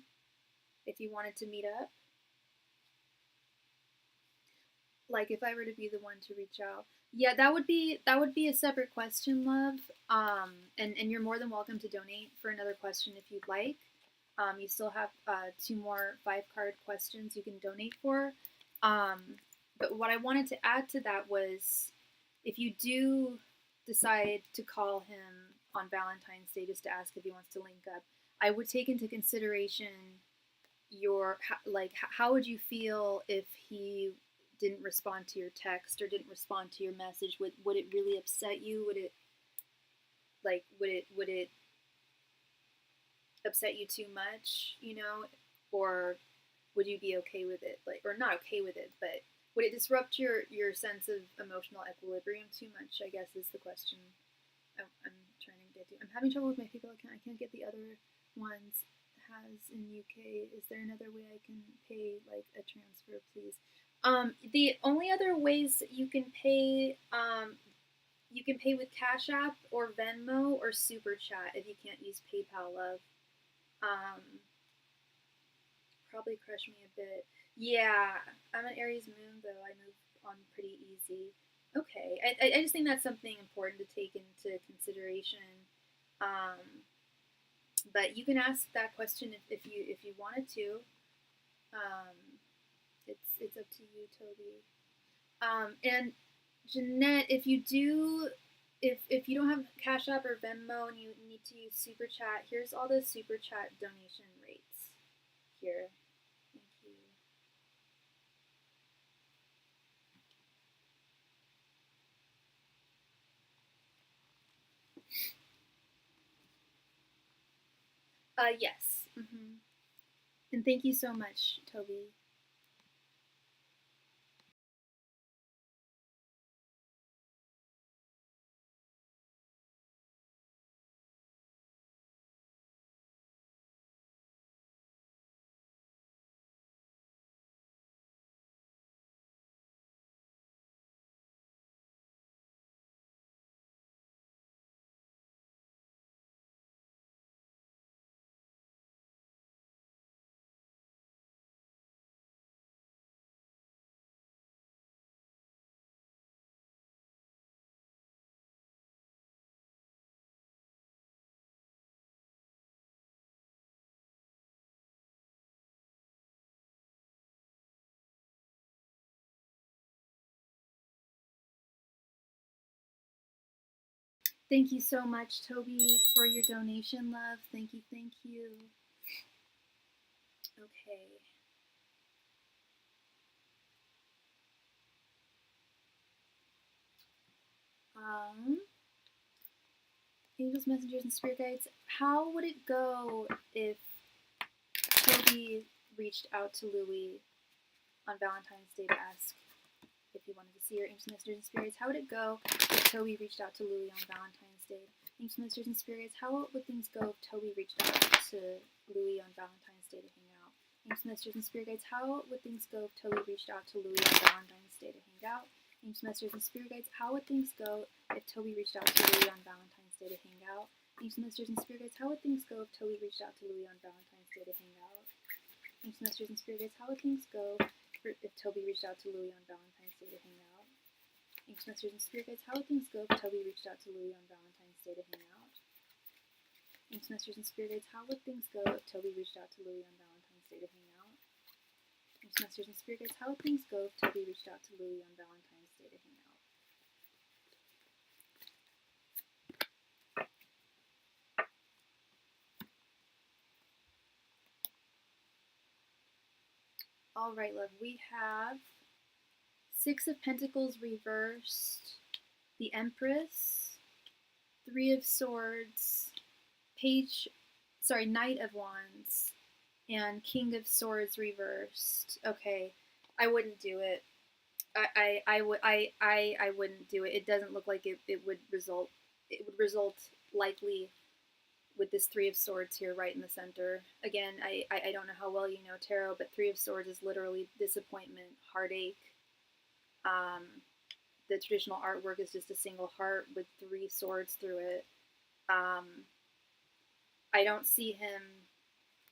Speaker 1: if you wanted to meet up? Like, if I were to be the one to reach out. Yeah, that would be a separate question, love. And you're more than welcome to donate for another question if you'd like. You still have 2 more 5-card questions you can donate for. But what I wanted to add to that was, if you do decide to call him on Valentine's Day just to ask if he wants to link up, I would take into consideration your, like, how would you feel if he didn't respond to your text or didn't respond to your message? Would it really upset you? Would it upset you too much, you know? Or would you be okay with it? Like, or not okay with it, but would it disrupt your sense of emotional equilibrium too much, I guess, is the question I'm trying to get to. I'm having trouble with my PayPal account. I can't get the other ones has in UK. Is there another way I can pay, like, a transfer, please? The only other ways you can pay with Cashapp or Venmo or SuperChat if you can't use PayPal, love. Probably crush me a bit. Yeah, I'm an Aries moon, though. I move on pretty easy. Okay, I just think that's something important to take into consideration. But you can ask that question if you wanted to. It's up to you, Toby. And Jeanette, if you don't have Cash App or Venmo and you need to use Super Chat, here's all the Super Chat donation rates here. Thank you. Yes. And thank you so much, Toby. Thank you so much, Toby, for your donation, love. Thank you, thank you. Okay. Angels, messengers, and spirit guides. How would it go if Toby reached out to Louie on Valentine's Day to ask if he wanted to see her? Angels, messengers, and spirits. How would it go if Toby reached out to Louie on Valentine's Day? Angels, messengers, and spirits. How would things go if Toby reached out to Louie on Valentine's Day to hang out? Angels, messengers, and spirit guides. How would things go if Toby reached out to Louie on Valentine's Day to hang out? Angels, messengers, and spirit guides. How would things go if Toby reached out to Louie on Valentine's Day to hang out? Angels, messengers, and spirit guides. How would things go if Toby reached out to Louie on Valentine's Day to hang out? Angels, messengers, and spirit guides. How would things go if Toby reached out to Louie on Valentine's Day to hang out? Angels, messengers, and spirit guides. How would things go if Toby reached out to Louie on Valentine's Day to hang out? Angels, messengers, and spirit guides. How would things go if Toby reached out to Louie on Valentine's Day to hang out? Angels, messengers, and spirit guides. How would things go if Toby reached out to Louie on Valentine's Day to hang out? All right, love. We have Six of Pentacles reversed, the Empress, Three of Swords, Knight of Wands, and King of Swords reversed. Okay, I wouldn't do it. I wouldn't do it. It doesn't look like it would result. It would result likely with this Three of Swords here right in the center. Again, I don't know how well you know tarot, but Three of Swords is literally disappointment, heartache. The traditional artwork is just a single heart with three swords through it. I don't see him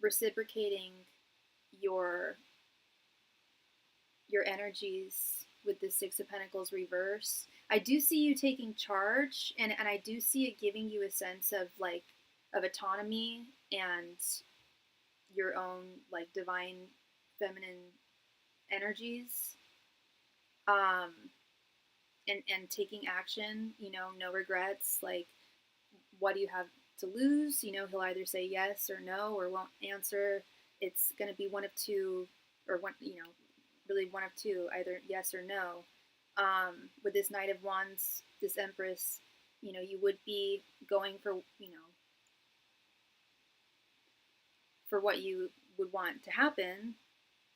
Speaker 1: reciprocating your energies with the Six of Pentacles reverse. I do see you taking charge, and I do see it giving you a sense of of autonomy and your own divine feminine energies. And taking action, no regrets. What do you have to lose? He'll either say yes or no or won't answer. It's going to be one of two, or one, really one of two, either yes or no. With this Knight of Wands, this Empress, you would be going for, for what you would want to happen.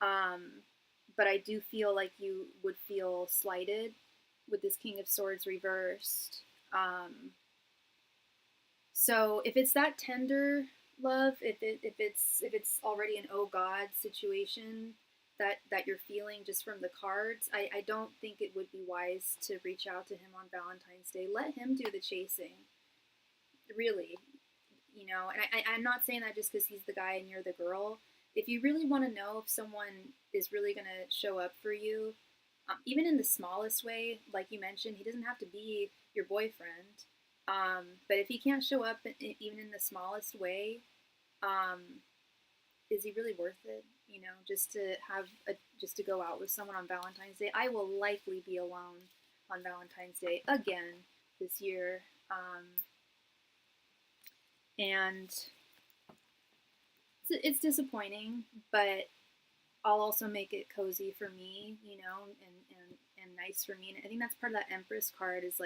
Speaker 1: But I do feel like you would feel slighted with this King of Swords reversed. So if it's that tender love, if it's already an oh God situation that you're feeling just from the cards, I don't think it would be wise to reach out to him on Valentine's Day. Let him do the chasing. Really. And I'm not saying that just because he's the guy and you're the girl. If you really want to know if someone is really going to show up for you, even in the smallest way, like you mentioned, he doesn't have to be your boyfriend. But if he can't show up even in the smallest way, is he really worth it? Just to go out with someone on Valentine's Day. I will likely be alone on Valentine's Day again this year. And it's disappointing, but I'll also make it cozy for me, and nice for me. And I think that's part of that Empress card is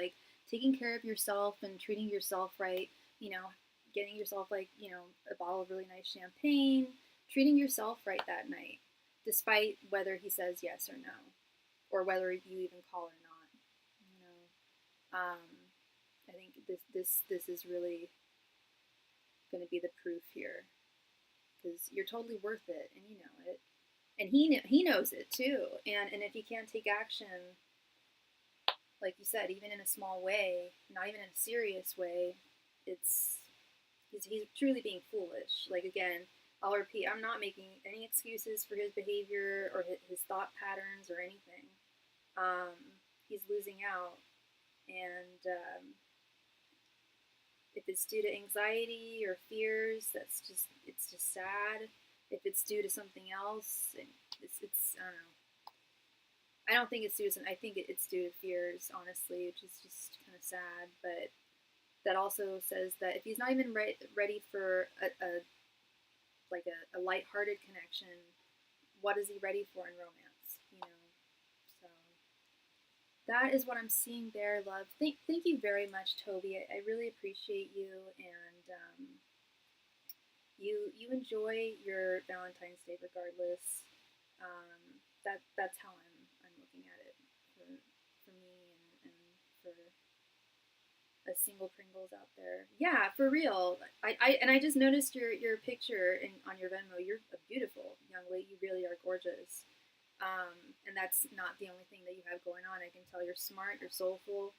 Speaker 1: taking care of yourself and treating yourself right, getting yourself a bottle of really nice champagne, treating yourself right that night, despite whether he says yes or no, or whether you even call or not. I think this is really going to be the proof here, because you're totally worth it, and you know it, and he knows it too. And if he can't take action, like you said, even in a small way, not even in a serious way, he's truly being foolish. Again, I'll repeat, I'm not making any excuses for his behavior or his thought patterns or anything. He's losing out, and if it's due to anxiety or fears, it's just sad. If it's due to something else, it's I don't know. I don't think it's due to something. I think it's due to fears, honestly, which is just kind of sad. But that also says that if he's not even ready for a lighthearted connection, what is he ready for in romance? You know, so that is what I'm seeing there, love. Thank you very much, Toby. I really appreciate you, and you enjoy your Valentine's Day regardless. That's how I'm looking at it for me and for a single Pringles out there. Yeah, for real. I just noticed your picture on your Venmo. You're a beautiful young lady. You really are gorgeous. And that's not the only thing that you have going on. I can tell you're smart. You're soulful.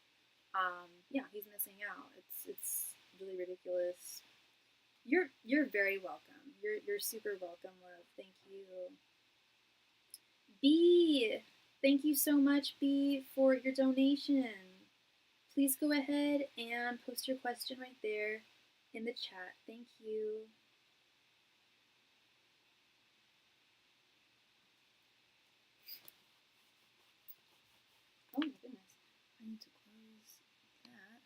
Speaker 1: Yeah, he's missing out. It's really ridiculous. You're very welcome. You're super welcome, love. Thank you. B, thank you so much, B, for your donation. Please go ahead and post your question right there in the chat. Thank you. Oh my goodness. I need to close that.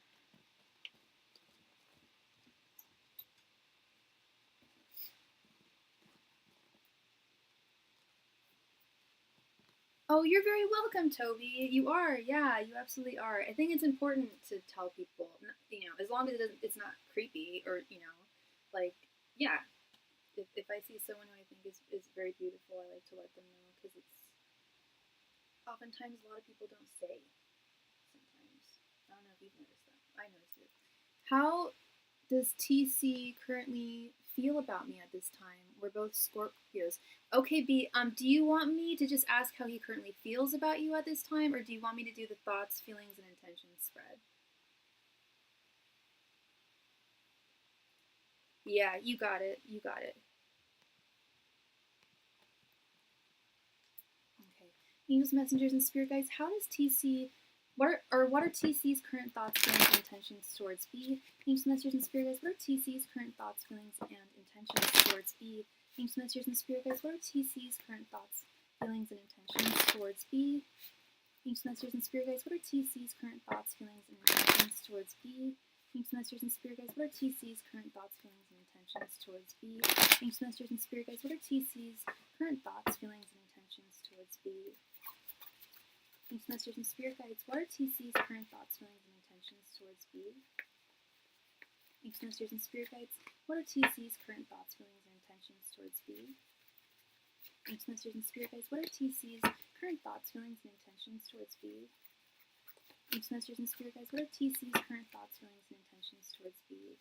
Speaker 1: Oh, you're very welcome, Toby. You are, yeah, you absolutely are. I think it's important to tell people, you know, as long as it's not creepy or, you know, like, yeah. If I see someone who I think is very beautiful, I like to let them know because it's oftentimes a lot of people don't say. Sometimes I don't know if you've noticed that. I noticed it. How does TC currently feel about me at this time? We're both Scorpios. Okay, B, do you want me to just ask how he currently feels about you at this time, or do you want me to do the thoughts, feelings, and intentions spread? Yeah, you got it. You got it. Okay. Angels, messengers, and spirit guides, how does TC what are TC's current thoughts, feelings, and intentions towards B? Angels, messengers, and spirit guides, what are TC's current thoughts, feelings, and intentions towards B? Angels, messengers, and spirit guides, what are TC's current thoughts, feelings, and intentions towards B? Angels, messengers, and spirit guides, what are TC's current thoughts, feelings, and intentions towards B? Angels, messengers, and spirit guides, what are TC's current thoughts, feelings, and intentions towards B? Angels, messengers, and spirit guides, what are TC's current thoughts, feelings, and intentions towards B? Angels, messengers, and spirit guides, what are TC's current thoughts, feelings, and intentions towards B? Angels, messengers, and spirit guides, what are TC's current thoughts, feelings, and intentions towards B? Angels, messengers, and spirit guides, what are TC's current thoughts, feelings, and intentions towards B? Angels, messengers, and spirit guides, what are TC's current thoughts, feelings, and intentions towards B?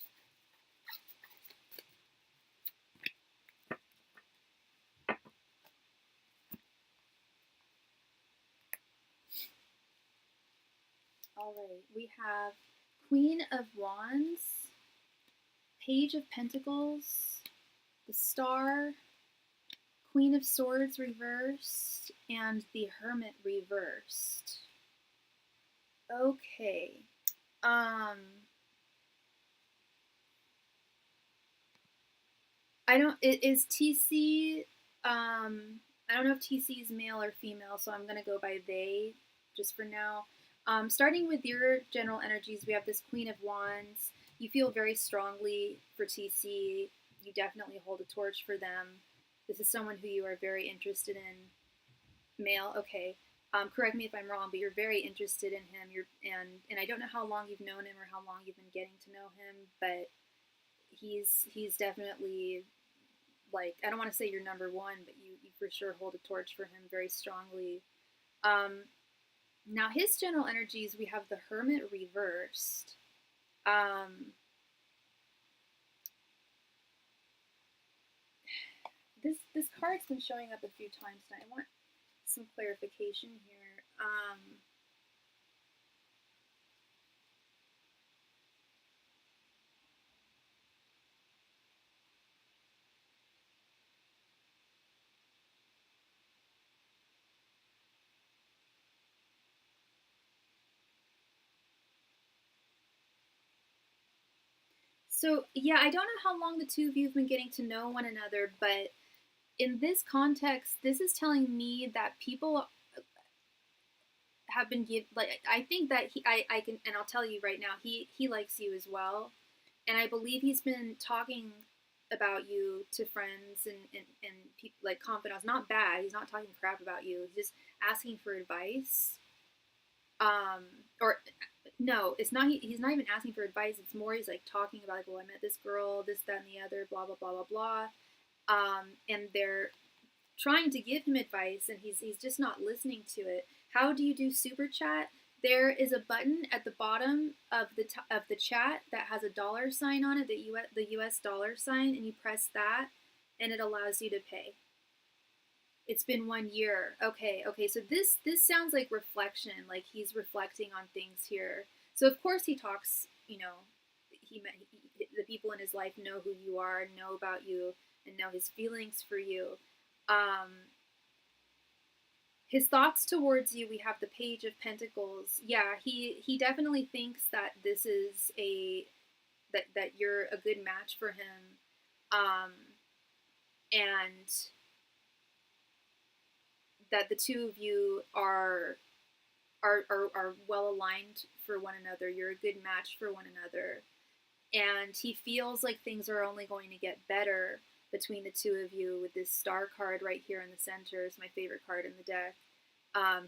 Speaker 1: Alright, we have Queen of Wands, Page of Pentacles, the Star, Queen of Swords reversed, and the Hermit reversed. Okay. I don't. Is TC? I don't know if TC is male or female, so I'm gonna go by they, just for now. Starting with your general energies, we have this Queen of Wands. You feel very strongly for TC. You definitely hold a torch for them. This is someone who you are very interested in. Male, okay. Correct me if I'm wrong, but you're very interested in him. And I don't know how long you've known him or how long you've been getting to know him, but he's definitely, like, I don't want to say you're number one, but you for sure hold a torch for him very strongly. Now his general energies, we have the Hermit reversed. This card's been showing up a few times tonight. I want some clarification here. So yeah, I don't know how long the two of you have been getting to know one another, but in this context, this is telling me that people have been I think that I can, and I'll tell you right now, he likes you as well, and I believe he's been talking about you to friends and people, like confidants. Not bad. He's not talking crap about you. He's just asking for advice. Or no, it's not. He's not even asking for advice. It's more he's like talking about like, well, I met this girl, this, that, and the other, blah blah blah blah blah. And they're trying to give him advice, and he's just not listening to it. How do you do super chat? There is a button at the bottom of the chat that has a dollar sign on it, the US dollar sign, and you press that, and it allows you to pay. It's been 1 year. Okay. So this sounds like reflection, like he's reflecting on things here. So of course he talks. You know, the people in his life know who you are, know about you, and know his feelings for you. His thoughts towards you, we have the Page of Pentacles. Yeah, he definitely thinks that this is that you're a good match for him. And that the two of you are well aligned for one another. You're a good match for one another. And he feels like things are only going to get better between the two of you, with this Star card right here in the center. Is my favorite card in the deck.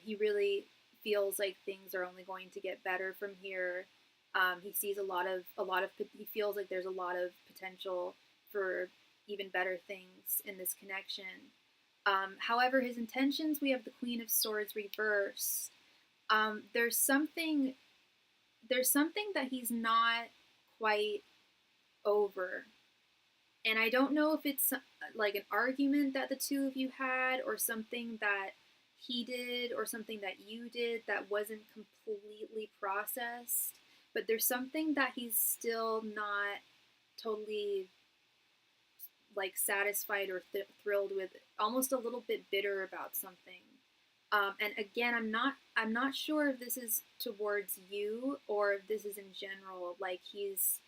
Speaker 1: He really feels like things are only going to get better from here. He sees he feels like there's a lot of potential for even better things in this connection. However, his intentions, we have the Queen of Swords reversed. There's something that he's not quite over. And I don't know if it's like an argument that the two of you had, or something that he did, or something that you did that wasn't completely processed. But there's something that he's still not totally like satisfied or thrilled with, almost a little bit bitter about something. And again, I'm not sure if this is towards you or if this is in general. Like he's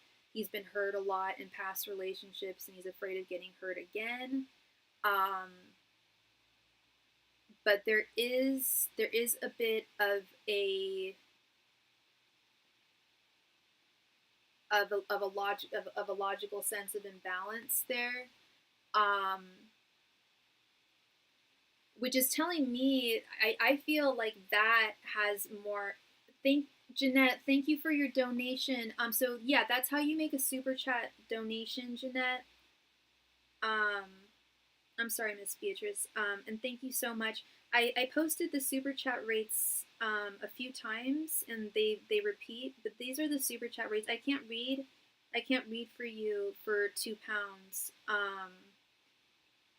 Speaker 1: been hurt a lot in past relationships, and he's afraid of getting hurt again. But there is a bit of a logical sense of imbalance there, which is telling me I feel like that has more. Jeanette, thank you for your donation. So yeah, that's how you make a super chat donation, Jeanette. I'm sorry, Miss Beatrice. And thank you so much. I posted the super chat rates a few times, and they repeat, but these are the super chat rates. I can't read for you for £2.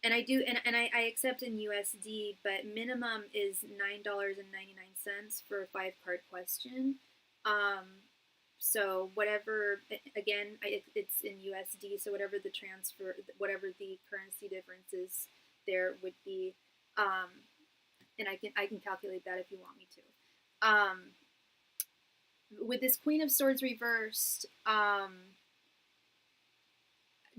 Speaker 1: And I do, and I accept in USD, but minimum is $9.99 for a 5-card question. So whatever, again, it's in USD, so whatever the currency difference is, there would be, and I can calculate that if you want me to. With this Queen of Swords reversed,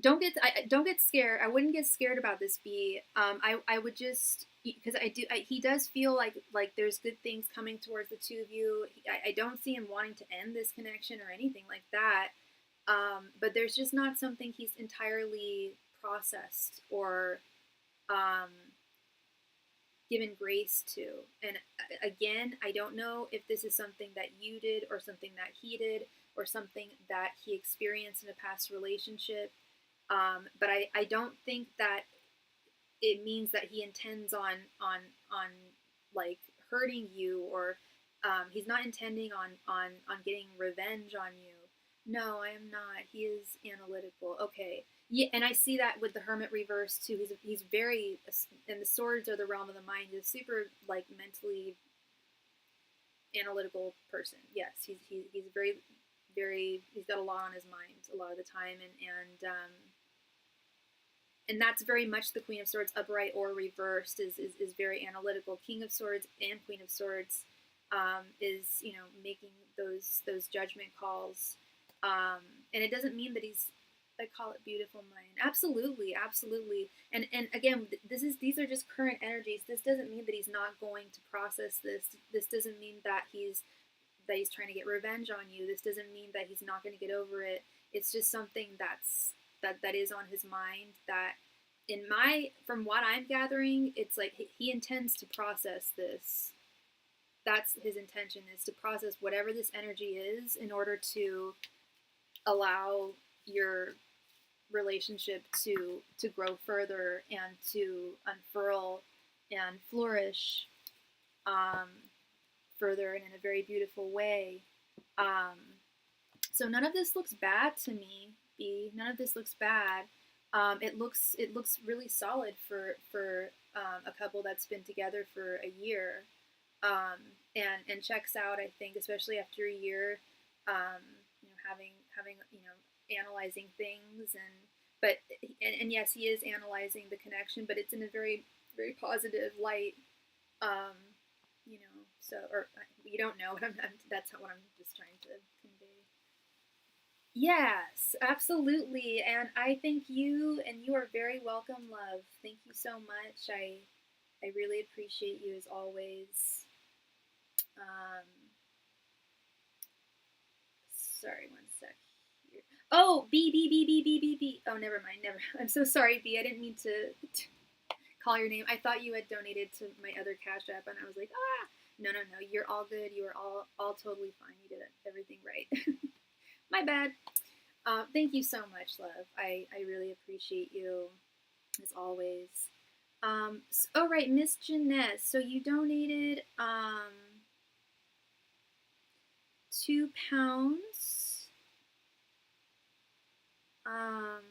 Speaker 1: don't get scared. I wouldn't get scared about this, B. I would just, because he does feel like there's good things coming towards the two of you. I don't see him wanting to end this connection or anything like that. But there's just not something he's entirely processed or given grace to. And again, I don't know if this is something that you did, or something that he did, or something that he experienced in a past relationship. But I don't think that it means that he intends on like hurting you, or he's not intending on getting revenge on you. No, I am not. He is analytical. Okay. Yeah, and I see that with the Hermit reverse too. He's very, and the swords are the realm of the mind. He's a super like mentally analytical person. Yes, he's very, very, he's got a lot on his mind a lot of the time, and that's very much the Queen of Swords, upright or reversed, is very analytical. King of Swords and Queen of Swords is, making those judgment calls, and it doesn't mean that he's I call it beautiful mind. Absolutely, absolutely. And again, these are just current energies. This doesn't mean that he's not going to process this. This doesn't mean that he's trying to get revenge on you. This doesn't mean that he's not going to get over it. It's just something that is on his mind, that from what I'm gathering, it's like he intends to process this. That's his intention, is to process whatever this energy is in order to allow your relationship to grow further and to unfurl and flourish um, further and in a very beautiful way. So none of this looks bad to me, B. None of this looks bad. It looks really solid for a couple that's been together for a year, and checks out. I think, especially after a year, having analyzing things, and yes, he is analyzing the connection, but it's in a very very positive light. Um, so, or you don't know what that's what I'm just trying to convey. Yes, absolutely. And I thank you, and you are very welcome, love. Thank you so much. I really appreciate you as always. Um, Sorry, one sec here. Oh, B. Oh, never mind. Never. I'm so sorry, B. I didn't mean to call your name. I thought you had donated to my other Cash App, and I was like, ah, no. You're all good. You are all totally fine. You did everything right. My bad. Thank you so much, love. I really appreciate you, as always. Oh, right, Miss Jeanette. So you donated £2. Um,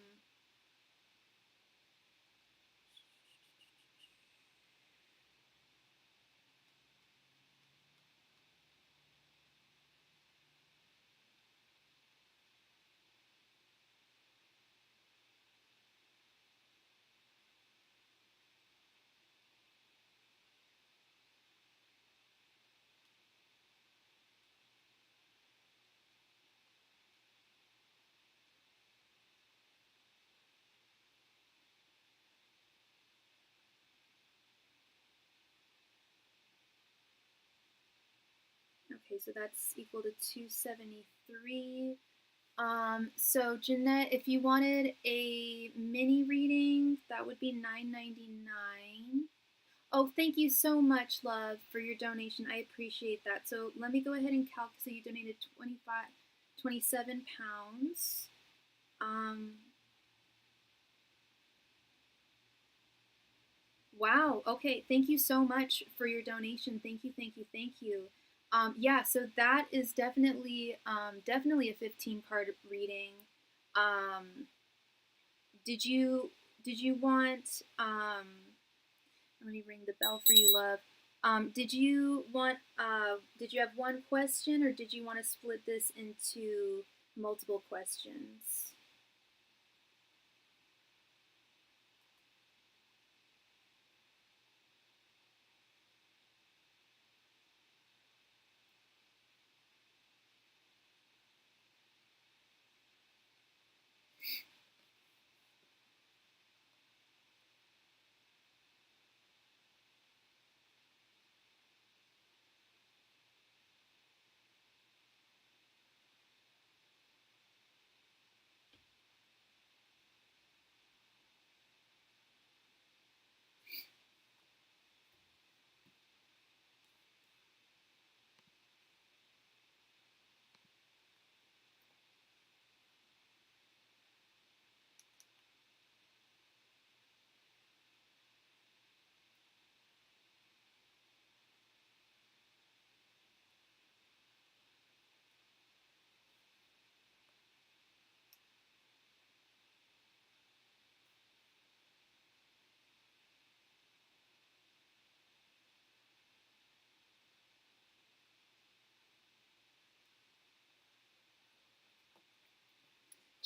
Speaker 1: okay, so that's equal to 273. So Jeanette, if you wanted a mini reading, that would be $9.99. Oh, thank you so much, love, for your donation. I appreciate that. So let me go ahead and calculate. So you donated 27 pounds. Wow. Okay. Thank you so much for your donation. Thank you. Yeah. So that is definitely a 15 card reading. Um, did you want let me ring the bell for you, love. Did you have one question, or did you want to split this into multiple questions?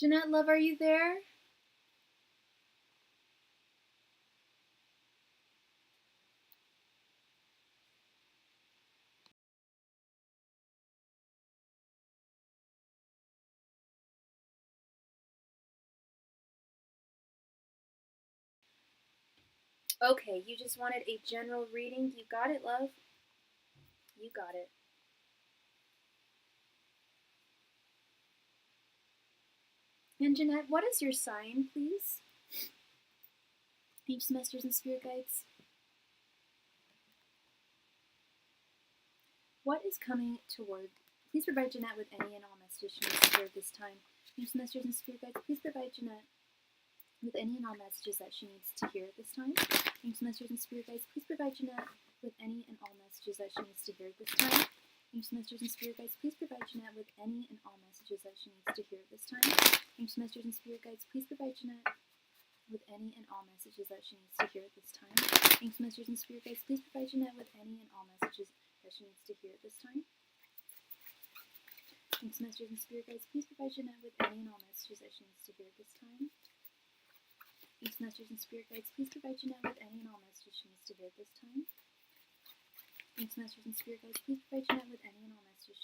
Speaker 1: Jeanette, love, are you there? Okay, you just wanted a general reading. You got it, love. You got it. And Jeanette, what is your sign, please? Angels, masters, and spirit guides. What is coming toward? Please provide Jeanette with any and all messages she needs to hear at this time. Angels, masters, and spirit guides, please provide Jeanette with any and all messages that she needs to hear at this time. Angels, masters, and spirit guides, please provide Jeanette with any and all messages that she needs to hear at this time. Angels, masters, and spirit guides, please provide Jeanette with any and all messages that she needs to hear at this time. Angels, masters, and spirit guides, please provide Jeanette with any and all messages that she needs to hear at this time. Angels, masters, and spirit guides, please provide Jeanette with any and all messages that she needs to hear at this time. Angels, masters, and spirit guides, please provide Jeanette with any and all messages that she needs to hear at this time. Angels, masters, and spirit guides, please provide Jeanette with any and all messages she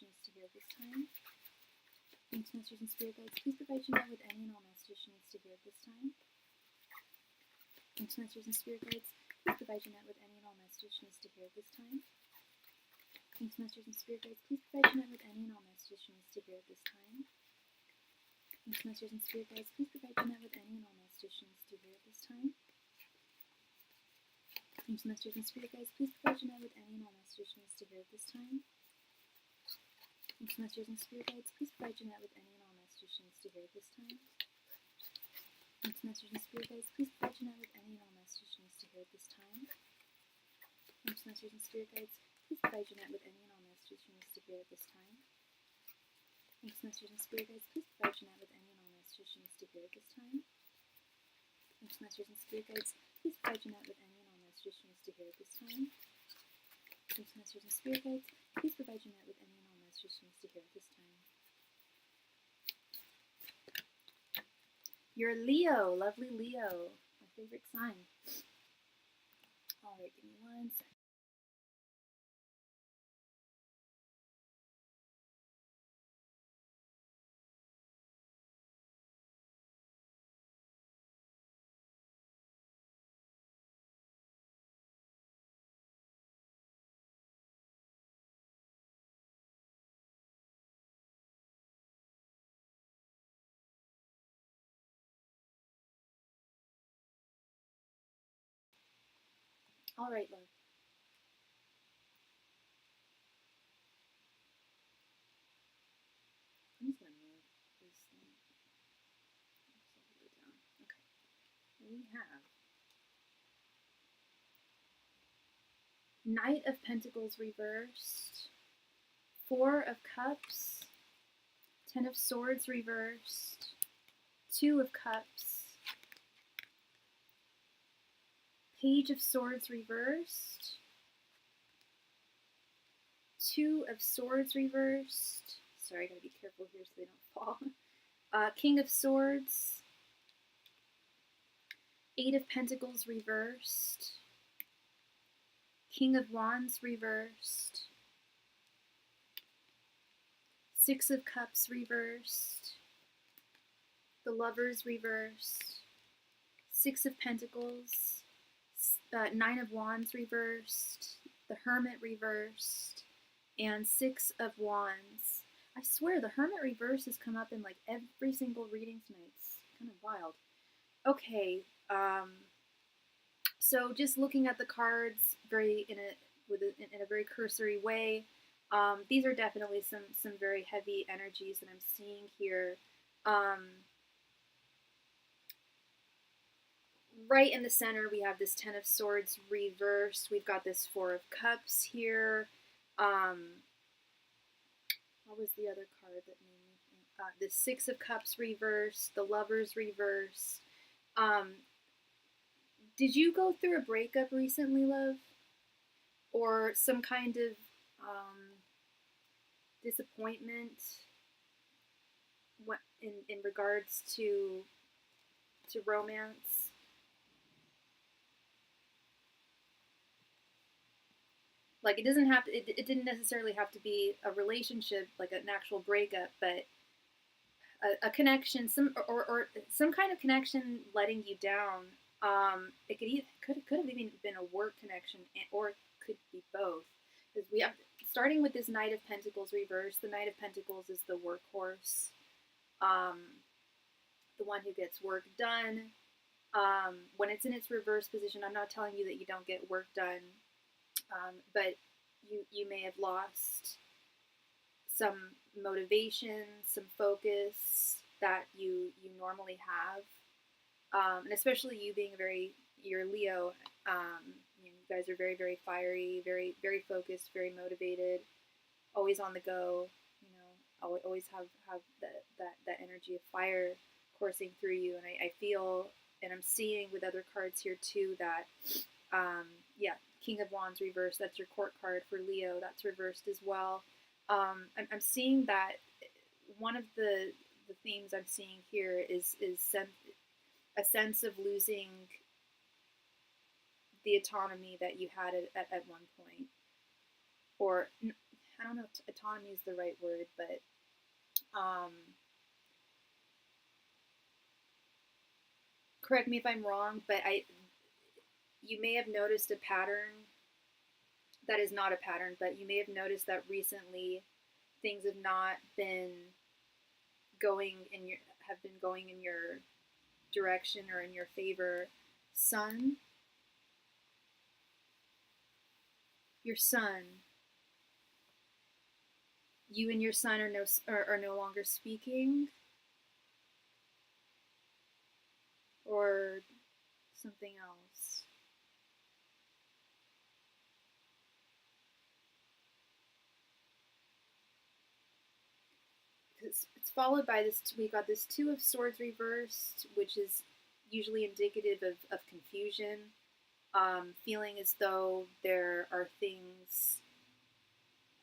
Speaker 1: needs to hear at this time. Angels, masters, and spirit guides, please provide Jeanette with any and all messages she needs to hear at this time. Angels, masters, and spirit guides, please provide Jeanette with any and all messages she needs to hear at this time. Angels, masters, and spirit guides, please provide Jeanette with any and all messages she needs to hear at this time. Angels, masters, and spirit guides, please provide Jeanette with any and all messages she needs to hear at this time. Angels, masters, and spirit guides, please provide Jeanette with any and all messages she needs to hear at this time. Angels, masters, and spirit guides, please provide Jeanette with any and all messages she needs to hear at this time. Angels, masters, and spirit guides, please provide Jeanette with any and all messages she needs to hear at this time. Angels, masters, and spirit guides, please provide Jeanette with any and all messages she needs to hear at this time. Angels, masters, and spirit guides, please provide Jeanette with any and all messages she needs to hear at this time. Angels, masters, and spirit guides, please provide Jeanette with any and all messages she needs to hear at this time. Angels, masters, and spirit guides, please provide Jeanette with any and all messages she needs to hear at this time. Angels, masters, and spirit guides, please provide Jeanette with any and all messages she needs to hear at this time. You're Leo, lovely Leo, my favorite sign. All right, give me 1 second. All right, love. I'm just gonna move this thing all the way down. Okay. We have Knight of Pentacles reversed, 4 of Cups, 10 of Swords reversed, 2 of Cups, Page of Swords reversed, 2 of Swords reversed. Sorry, I gotta be careful here so they don't fall. King of Swords, 8 of Pentacles reversed, King of Wands reversed, 6 of Cups reversed, the Lovers reversed, 6 of Pentacles, 9 of Wands reversed, the Hermit reversed, and 6 of Wands. I swear the Hermit reverse has come up in like every single reading tonight. It's kind of wild. Okay, so just looking at the cards in a very cursory way, these are definitely some very heavy energies that I'm seeing here. Right in the center, we have this 10 of Swords reversed. We've got this 4 of Cups here. What was the other card that made me think? The 6 of Cups reversed, the Lovers reversed. Did you go through a breakup recently, love? Or some kind of disappointment in regards to romance? Like, it doesn't have to, it didn't necessarily have to be a relationship, like an actual breakup, but a connection, or some kind of connection letting you down. It could have even been a work connection, or it could be both. Because we have, starting with this Knight of Pentacles reverse. The Knight of Pentacles is the workhorse, the one who gets work done. When it's in its reverse position, I'm not telling you that you don't get work done, but you may have lost some motivation, some focus that you normally have. And especially you being you're Leo, you guys are very, very fiery, very, very focused, very motivated, always on the go, always have that energy of fire coursing through you. And I feel, and I'm seeing with other cards here too, that, yeah, King of Wands reversed, that's your court card for Leo, that's reversed as well. I'm seeing that one of the themes I'm seeing here is a sense of losing the autonomy that you had at one point. Or, I don't know if autonomy is the right word, but correct me if I'm wrong, but you may have noticed a pattern that is not a pattern, but you may have noticed that recently things have not been going in your direction or in your favor. Sun, your sun, you and your son are no longer speaking, or something else. It's followed by this. We got this Two of Swords reversed, which is usually indicative of confusion, feeling as though there are things.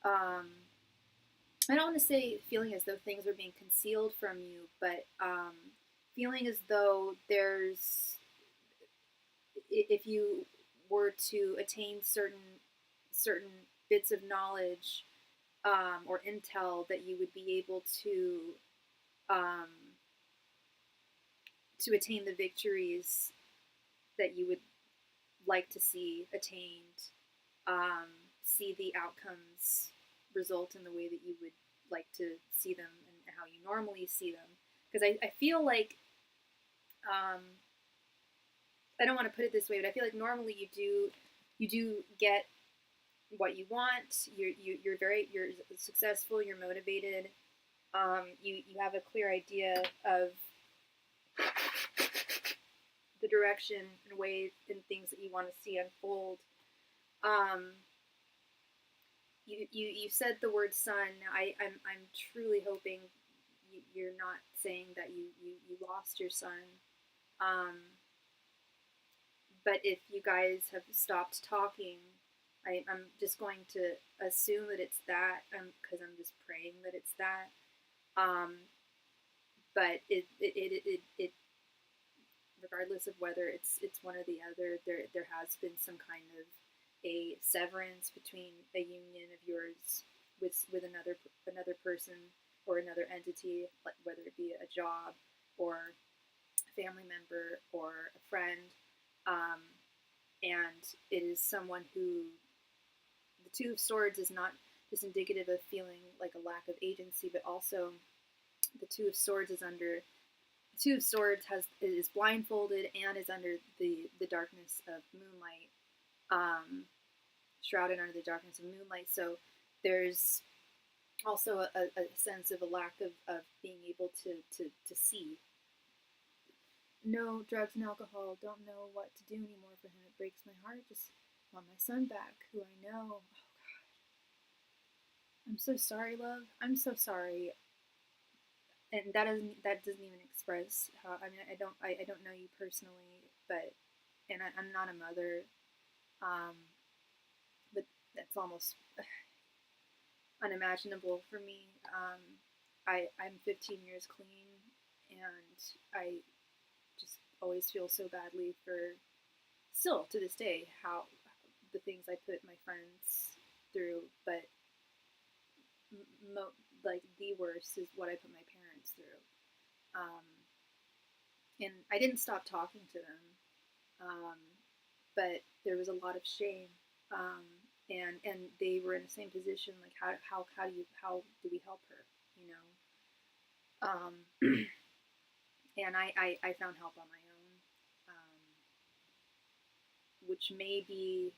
Speaker 1: I don't want to say feeling as though things are being concealed from you, but feeling as though if you were to attain certain bits of knowledge or intel, that you would be able to attain the victories that you would like to see attained, see the outcomes result in the way that you would like to see them and how you normally see them. Because I feel like, I don't want to put it this way, but I feel like normally you do get what you want. You're successful. You're motivated. You have a clear idea of the direction and ways and things that you want to see unfold. You said the word son. I'm truly hoping you're not saying that you lost your son. But if you guys have stopped talking, I'm just going to assume that it's that, because I'm just praying that it's that. But it regardless of whether it's one or the other, there has been some kind of a severance between a union of yours with another person or another entity, like whether it be a job or a family member or a friend, and it is someone who, the Two of Swords is not just indicative of feeling like a lack of agency, but also the Two of Swords is blindfolded and is under the darkness of moonlight, shrouded under the darkness of moonlight. So there's also a sense of a lack of being able to see. No drugs and alcohol, don't know what to do anymore for him. It breaks my heart. Just want my son back, who I know. Oh God, I'm so sorry, love. I'm so sorry. And that doesn't even express how. I mean, I don't know you personally, but I'm not a mother, but that's almost unimaginable for me. I'm 15 years clean, and I just always feel so badly for, still to this day, how the things I put my friends through, but like the worst is what I put my parents through. And I didn't stop talking to them. But there was a lot of shame, and they were in the same position. Like how do we help her? You know. And I found help on my own, which may be,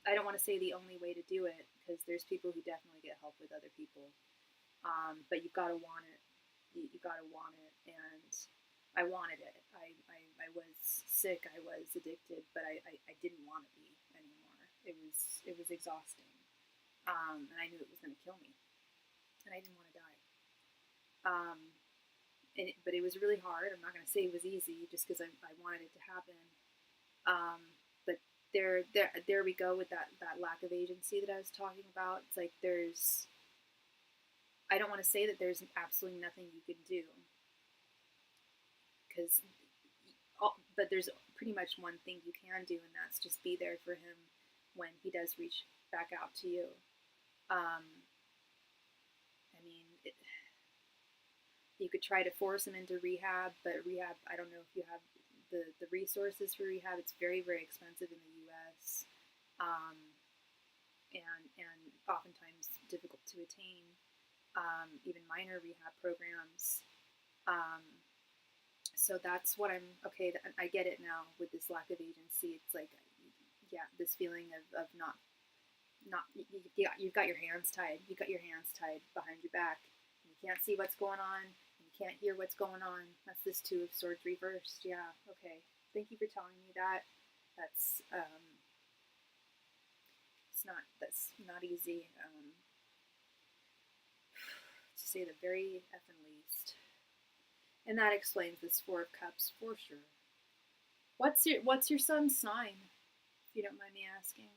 Speaker 1: I don't want to say the only way to do it, because there's people who definitely get help with other people, but you've got to want it. You got to want it, and I wanted it. I was sick, I was addicted, but I didn't want to be anymore. It was exhausting, and I knew it was going to kill me, and I didn't want to die. But it was really hard. I'm not going to say it was easy, just because I wanted it to happen. But there we go with that lack of agency that I was talking about. It's like I don't want to say that there's absolutely nothing you can do, but there's pretty much one thing you can do, and that's just be there for him when he does reach back out to you. I mean, you could try to force him into rehab, but rehab, I don't know if you have the resources for rehab. It's very, very expensive in the U.S., and oftentimes difficult to attain, even minor rehab programs. So that's what okay, I get it now with this lack of agency. It's like, yeah, this feeling of not, you've got your hands tied. You've got your hands tied behind your back. And you can't see what's going on. And you can't hear what's going on. That's this Two of Swords reversed. Yeah, okay. Thank you for telling me that. That's not easy, to say the very effing least. And that explains this Four of Cups for sure. What's your son's sign, if you don't mind me asking?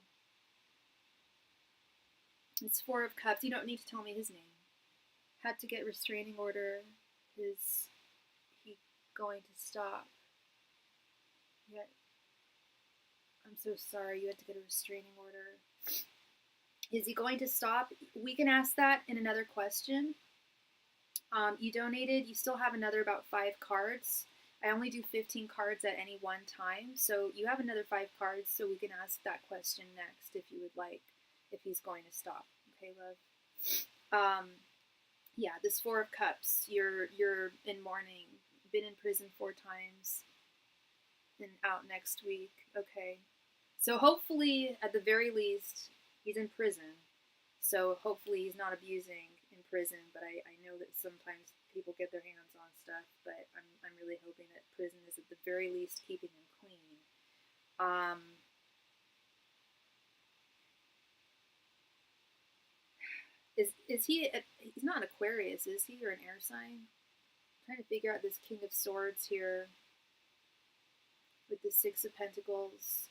Speaker 1: It's Four of Cups. You don't need to tell me his name. Had to get restraining order. Is he going to stop? Yeah. I'm so sorry. You had to get a restraining order. Is he going to stop? We can ask that in another question. You donated. You still have another about 5 cards. I only do 15 cards at any one time, so you have another 5 cards, so we can ask that question next if you would like, if he's going to stop. Okay, love? Yeah, this Four of Cups. You're in mourning. Been in prison 4 times. And out next week. Okay. So hopefully, at the very least, he's in prison. So hopefully he's not abusing in prison, but I know that sometimes people get their hands on stuff, but I'm really hoping that prison is at the very least keeping him clean. Is he, he's not an Aquarius, is he, or an air sign? I'm trying to figure out this King of Swords here with the Six of Pentacles.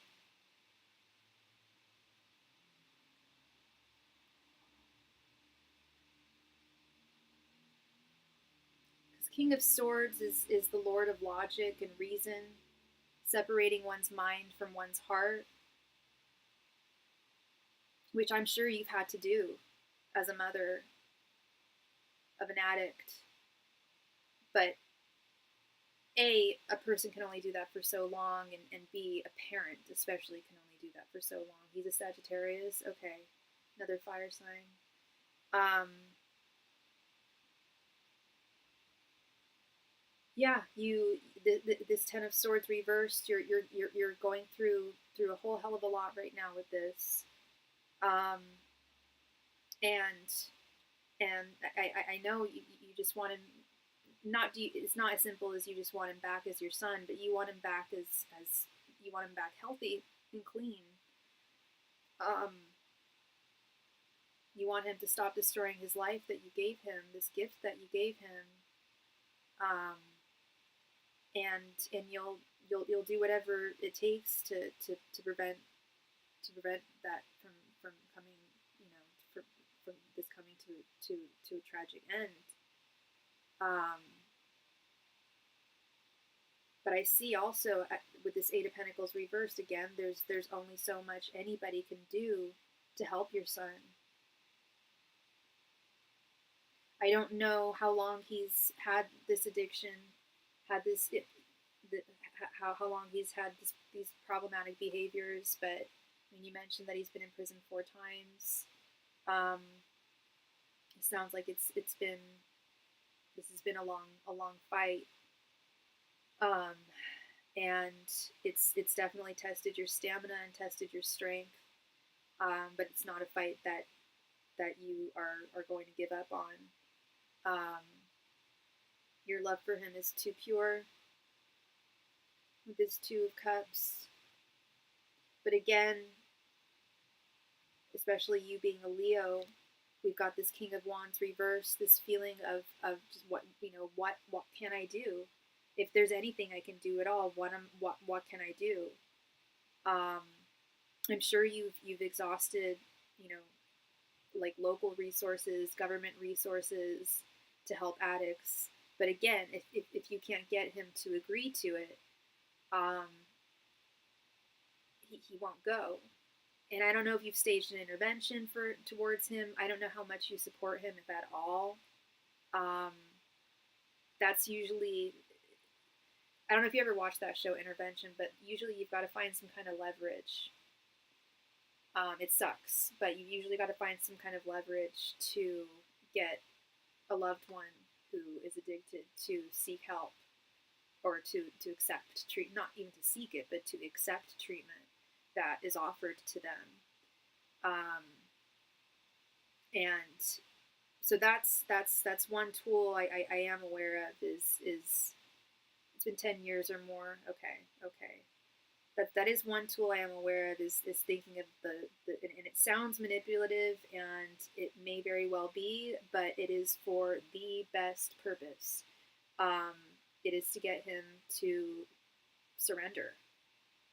Speaker 1: King of Swords is the Lord of logic and reason, separating one's mind from one's heart, which I'm sure you've had to do as a mother of an addict. But A, a person can only do that for so long, and B, a parent especially can only do that for so long. He's a Sagittarius. Okay, another fire sign. Yeah, this Ten of Swords reversed. You're going through a whole hell of a lot right now with this, and I know you just want him. It's not as simple as you just want him back as your son, but you want him back as you want him back healthy and clean. You want him to stop destroying his life that you gave him, this gift that you gave him. And you'll do whatever it takes to prevent that from coming, from this coming to a tragic end. But I see also with this Eight of Pentacles reversed again, there's only so much anybody can do to help your son. I don't know how long he's had this addiction, how long he's had these problematic behaviors, but I mean, you mentioned that he's been in prison 4 times. It sounds like this has been a long fight, and it's definitely tested your stamina and tested your strength. But it's not a fight that you are going to give up on. Your love for him is too pure with this 2 of Cups. But again, especially you being a Leo, we've got this King of Wands reverse, this feeling of just what can I do? If there's anything I can do at all, what can I do? I'm sure you've exhausted, like local resources, government resources to help addicts. But again, if you can't get him to agree to it, he won't go. And I don't know if you've staged an intervention towards him. I don't know how much you support him, if at all. That's usually, I don't know if you ever watched that show Intervention, but usually you've got to find some kind of leverage. It sucks, but you've usually got to find some kind of leverage to get a loved one who is addicted to seek help, or to accept treatment, not even to seek it, but to accept treatment that is offered to them. And so that's one tool I am aware of is it's been 10 years or more. Okay. That is one tool I am aware of is thinking of and it sounds manipulative, and it may very well be, but it is for the best purpose. It is to get him to surrender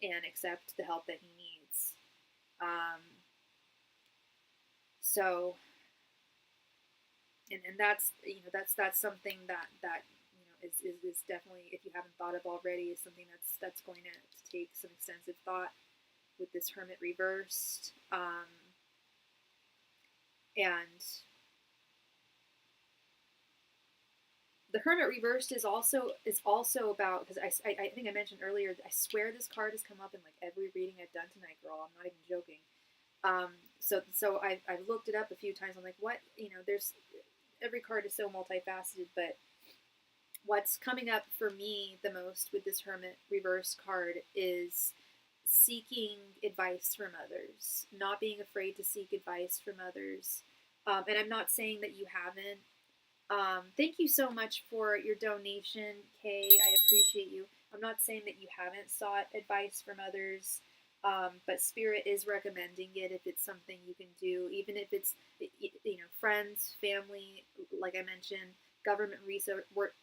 Speaker 1: and accept the help that he needs. So, and that's something that is definitely, if you haven't thought of already, is something that's going to take some extensive thought with this Hermit reversed. And the Hermit reversed is also about, because I think I mentioned earlier, I swear this card has come up in like every reading I've done tonight, girl. I'm not even joking. So I've looked it up a few times. I'm like, what? There's, every card is so multifaceted, but what's coming up for me the most with this Hermit reverse card is seeking advice from others, not being afraid to seek advice from others. And I'm not saying that you haven't. Thank you so much for your donation, Kay. I appreciate you. I'm not saying that you haven't sought advice from others, but Spirit is recommending it if it's something you can do, even if it's, friends, family, like I mentioned, government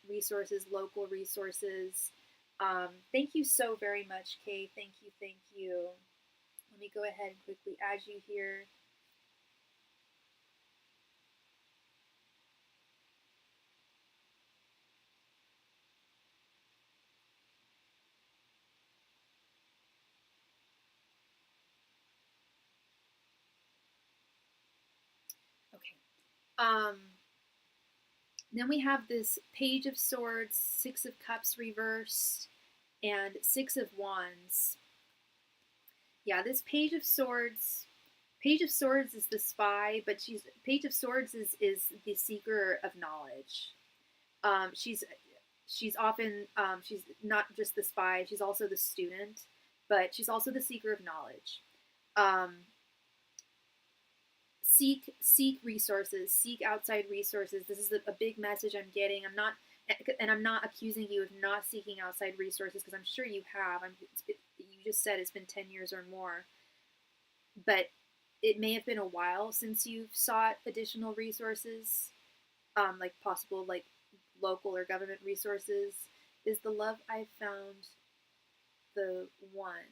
Speaker 1: resources, local resources. Thank you so very much, Kay. Thank you. Let me go ahead and quickly add you here. Okay. Then we have this Page of Swords, 6 of Cups reversed, and 6 of Wands. Yeah, this Page of Swords is the spy, but Page of Swords is the seeker of knowledge. She's often, she's not just the spy, she's also the student, but she's also the seeker of knowledge. Seek resources, seek outside resources. This is a big message I'm getting. I'm not accusing you of not seeking outside resources, because I'm sure you have. You just said it's been 10 years or more, but it may have been a while since you've sought additional resources, like possible like local or government resources. Is the love I found the one?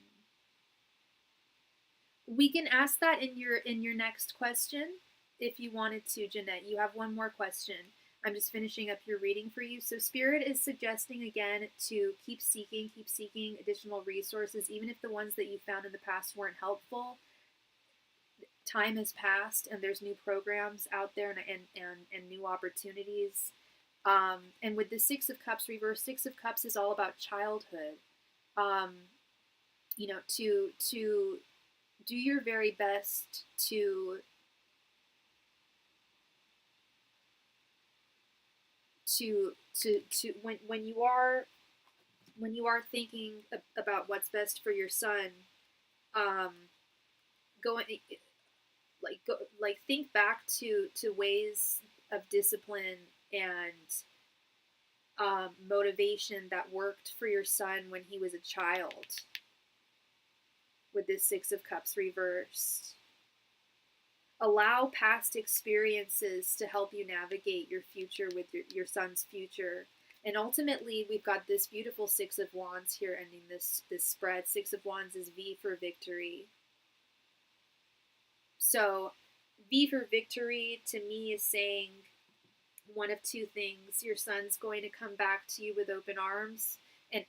Speaker 1: We can ask that in your next question if you wanted to, Jeanette. You have one more question. I'm just finishing up your reading for you. So Spirit is suggesting again to keep seeking additional resources, even if the ones that you found in the past weren't helpful. Time has passed and there's new programs out there and new opportunities. And with the 6 of Cups reversed, 6 of Cups is all about childhood. you know, to do your very best to when you are thinking about what's best for your son, go think back to ways of discipline and motivation that worked for your son when he was a child. With this Six of Cups reversed, allow past experiences to help you navigate your future with your son's future. And ultimately, we've got this beautiful Six of Wands here ending this spread. Six of Wands is V for victory. So V for victory to me is saying one of two things. Your son's going to come back to you with open arms. And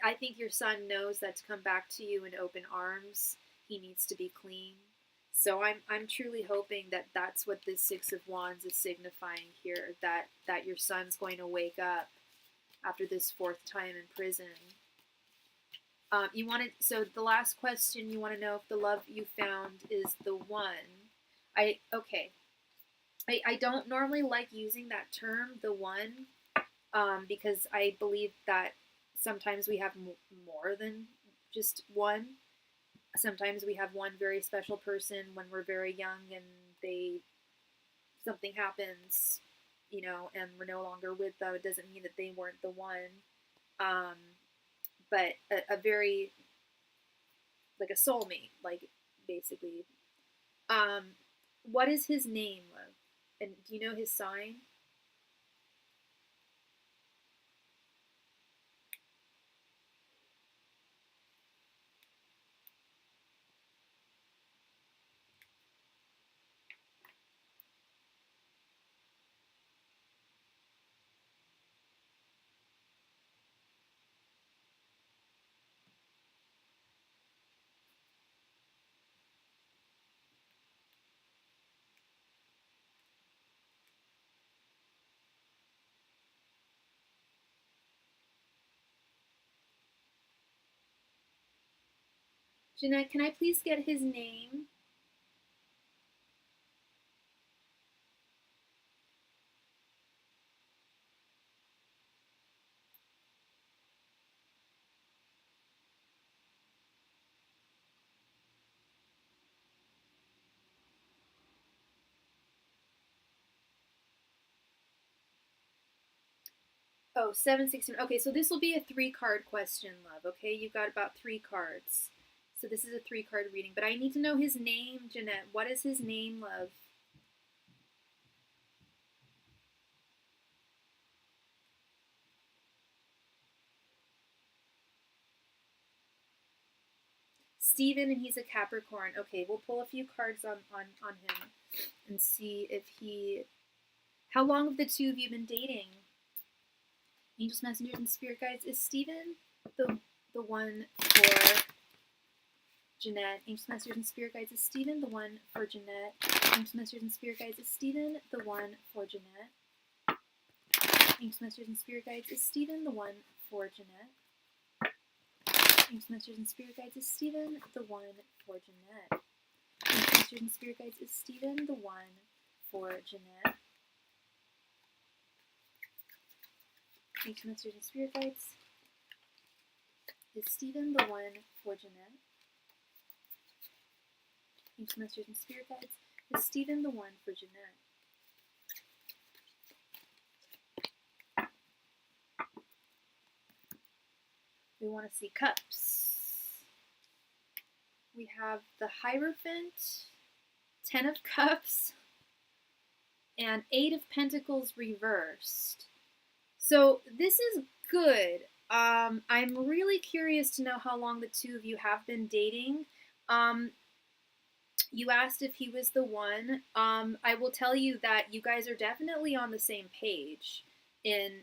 Speaker 1: I think your son knows that to come back to you in open arms, he needs to be clean. So I'm truly hoping that that's what this Six of Wands is signifying here, that your son's going to wake up after this fourth time in prison. So the last question, you want to know if the love you found is the one. I don't normally like using that term, the one, because I believe that sometimes we have more than just one. Sometimes we have one very special person when we're very young and something happens, you know, and we're no longer with them. It doesn't mean that they weren't the one. But a very, like a soulmate, like, basically. What is his name, love? And do you know his sign? Jeanette, can I please get his name? Oh, 716. Okay, so this will be a 3-card question, love. Okay, you've got about 3 cards. So this is a 3-card reading, but I need to know his name, Jeanette. What is his name, love? Steven, and he's a Capricorn. Okay, we'll pull a few cards on him and see if he... How long have the two of you been dating? Angels, Messengers, and Spirit Guides. Is Steven the one for Jeanette? Angels, Messengers, and Spirit Guides. Is Steven the one for Jeanette? Angels, Messengers, and Spirit Guides. Is Steven the one for Jeanette? Angels, Messengers, and Spirit Guides. Is Steven the one for Jeanette? Angels, Messengers, and Spirit Guides. Is Steven the one for Jeanette? Angels, Messengers, and Spirit Guides. Is Steven the one for Jeanette? Angels, Messengers, and Spirit Guides. Is Steven the one for Jeanette? Angels, Messengers, and Spirit Guides. Is Steven the one for Jeanette? We want to see cups. We have the Hierophant, 10 of Cups, and 8 of Pentacles reversed. So this is good. I'm really curious to know how long the two of you have been dating. You asked if he was the one. I will tell you that you guys are definitely on the same page in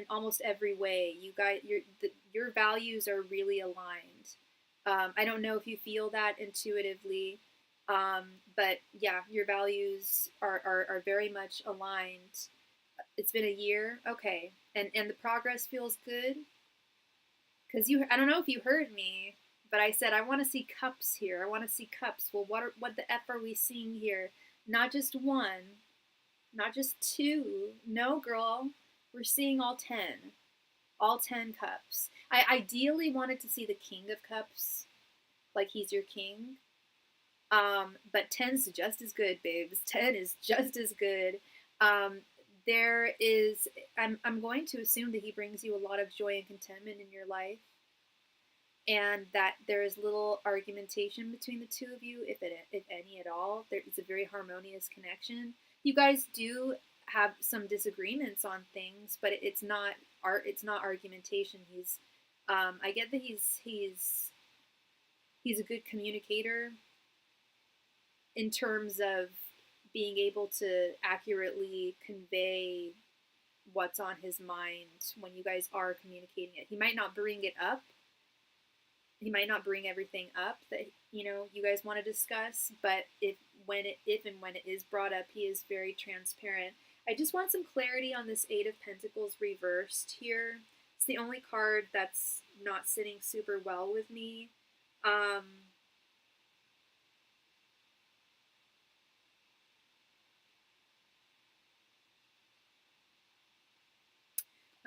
Speaker 1: almost every way. Your values are really aligned. I don't know if you feel that intuitively, but yeah, your values are very much aligned. It's been a year, okay, and the progress feels good. Because I don't know if you heard me, but I said I want to see cups here. I want to see cups. Well, what the f are we seeing here? Not just one, not just two. No, girl, we're seeing all 10 cups. I ideally wanted to see the King of Cups, like he's your king. But 10's just as good, babes. 10 is just as good. Um, there is, I'm going to assume that he brings you a lot of joy and contentment in your life, and that there is little argumentation between the two of you, if any at all. It's a very harmonious connection. You guys do have some disagreements on things, but it's not art. It's not argumentation. I get that he's a good communicator in terms of being able to accurately convey what's on his mind when you guys are communicating it. He might not bring it up. He might not bring everything up that you guys want to discuss, but if and when it is brought up, he is very transparent. I just want some clarity on this Eight of Pentacles reversed here. It's the only card that's not sitting super well with me.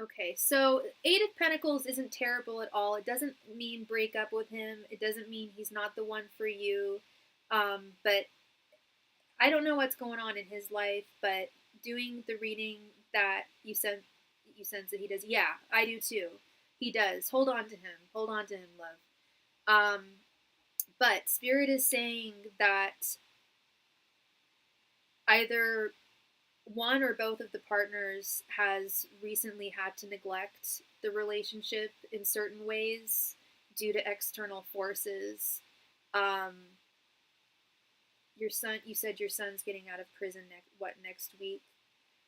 Speaker 1: Okay, so Eight of Pentacles isn't terrible at all. It doesn't mean break up with him. It doesn't mean he's not the one for you. But I don't know what's going on in his life, but doing the reading that you sense that he does. Yeah, I do too. He does. Hold on to him. Hold on to him, love. But Spirit is saying that either one or both of the partners has recently had to neglect the relationship in certain ways due to external forces. Your son, you said your son's getting out of prison next week?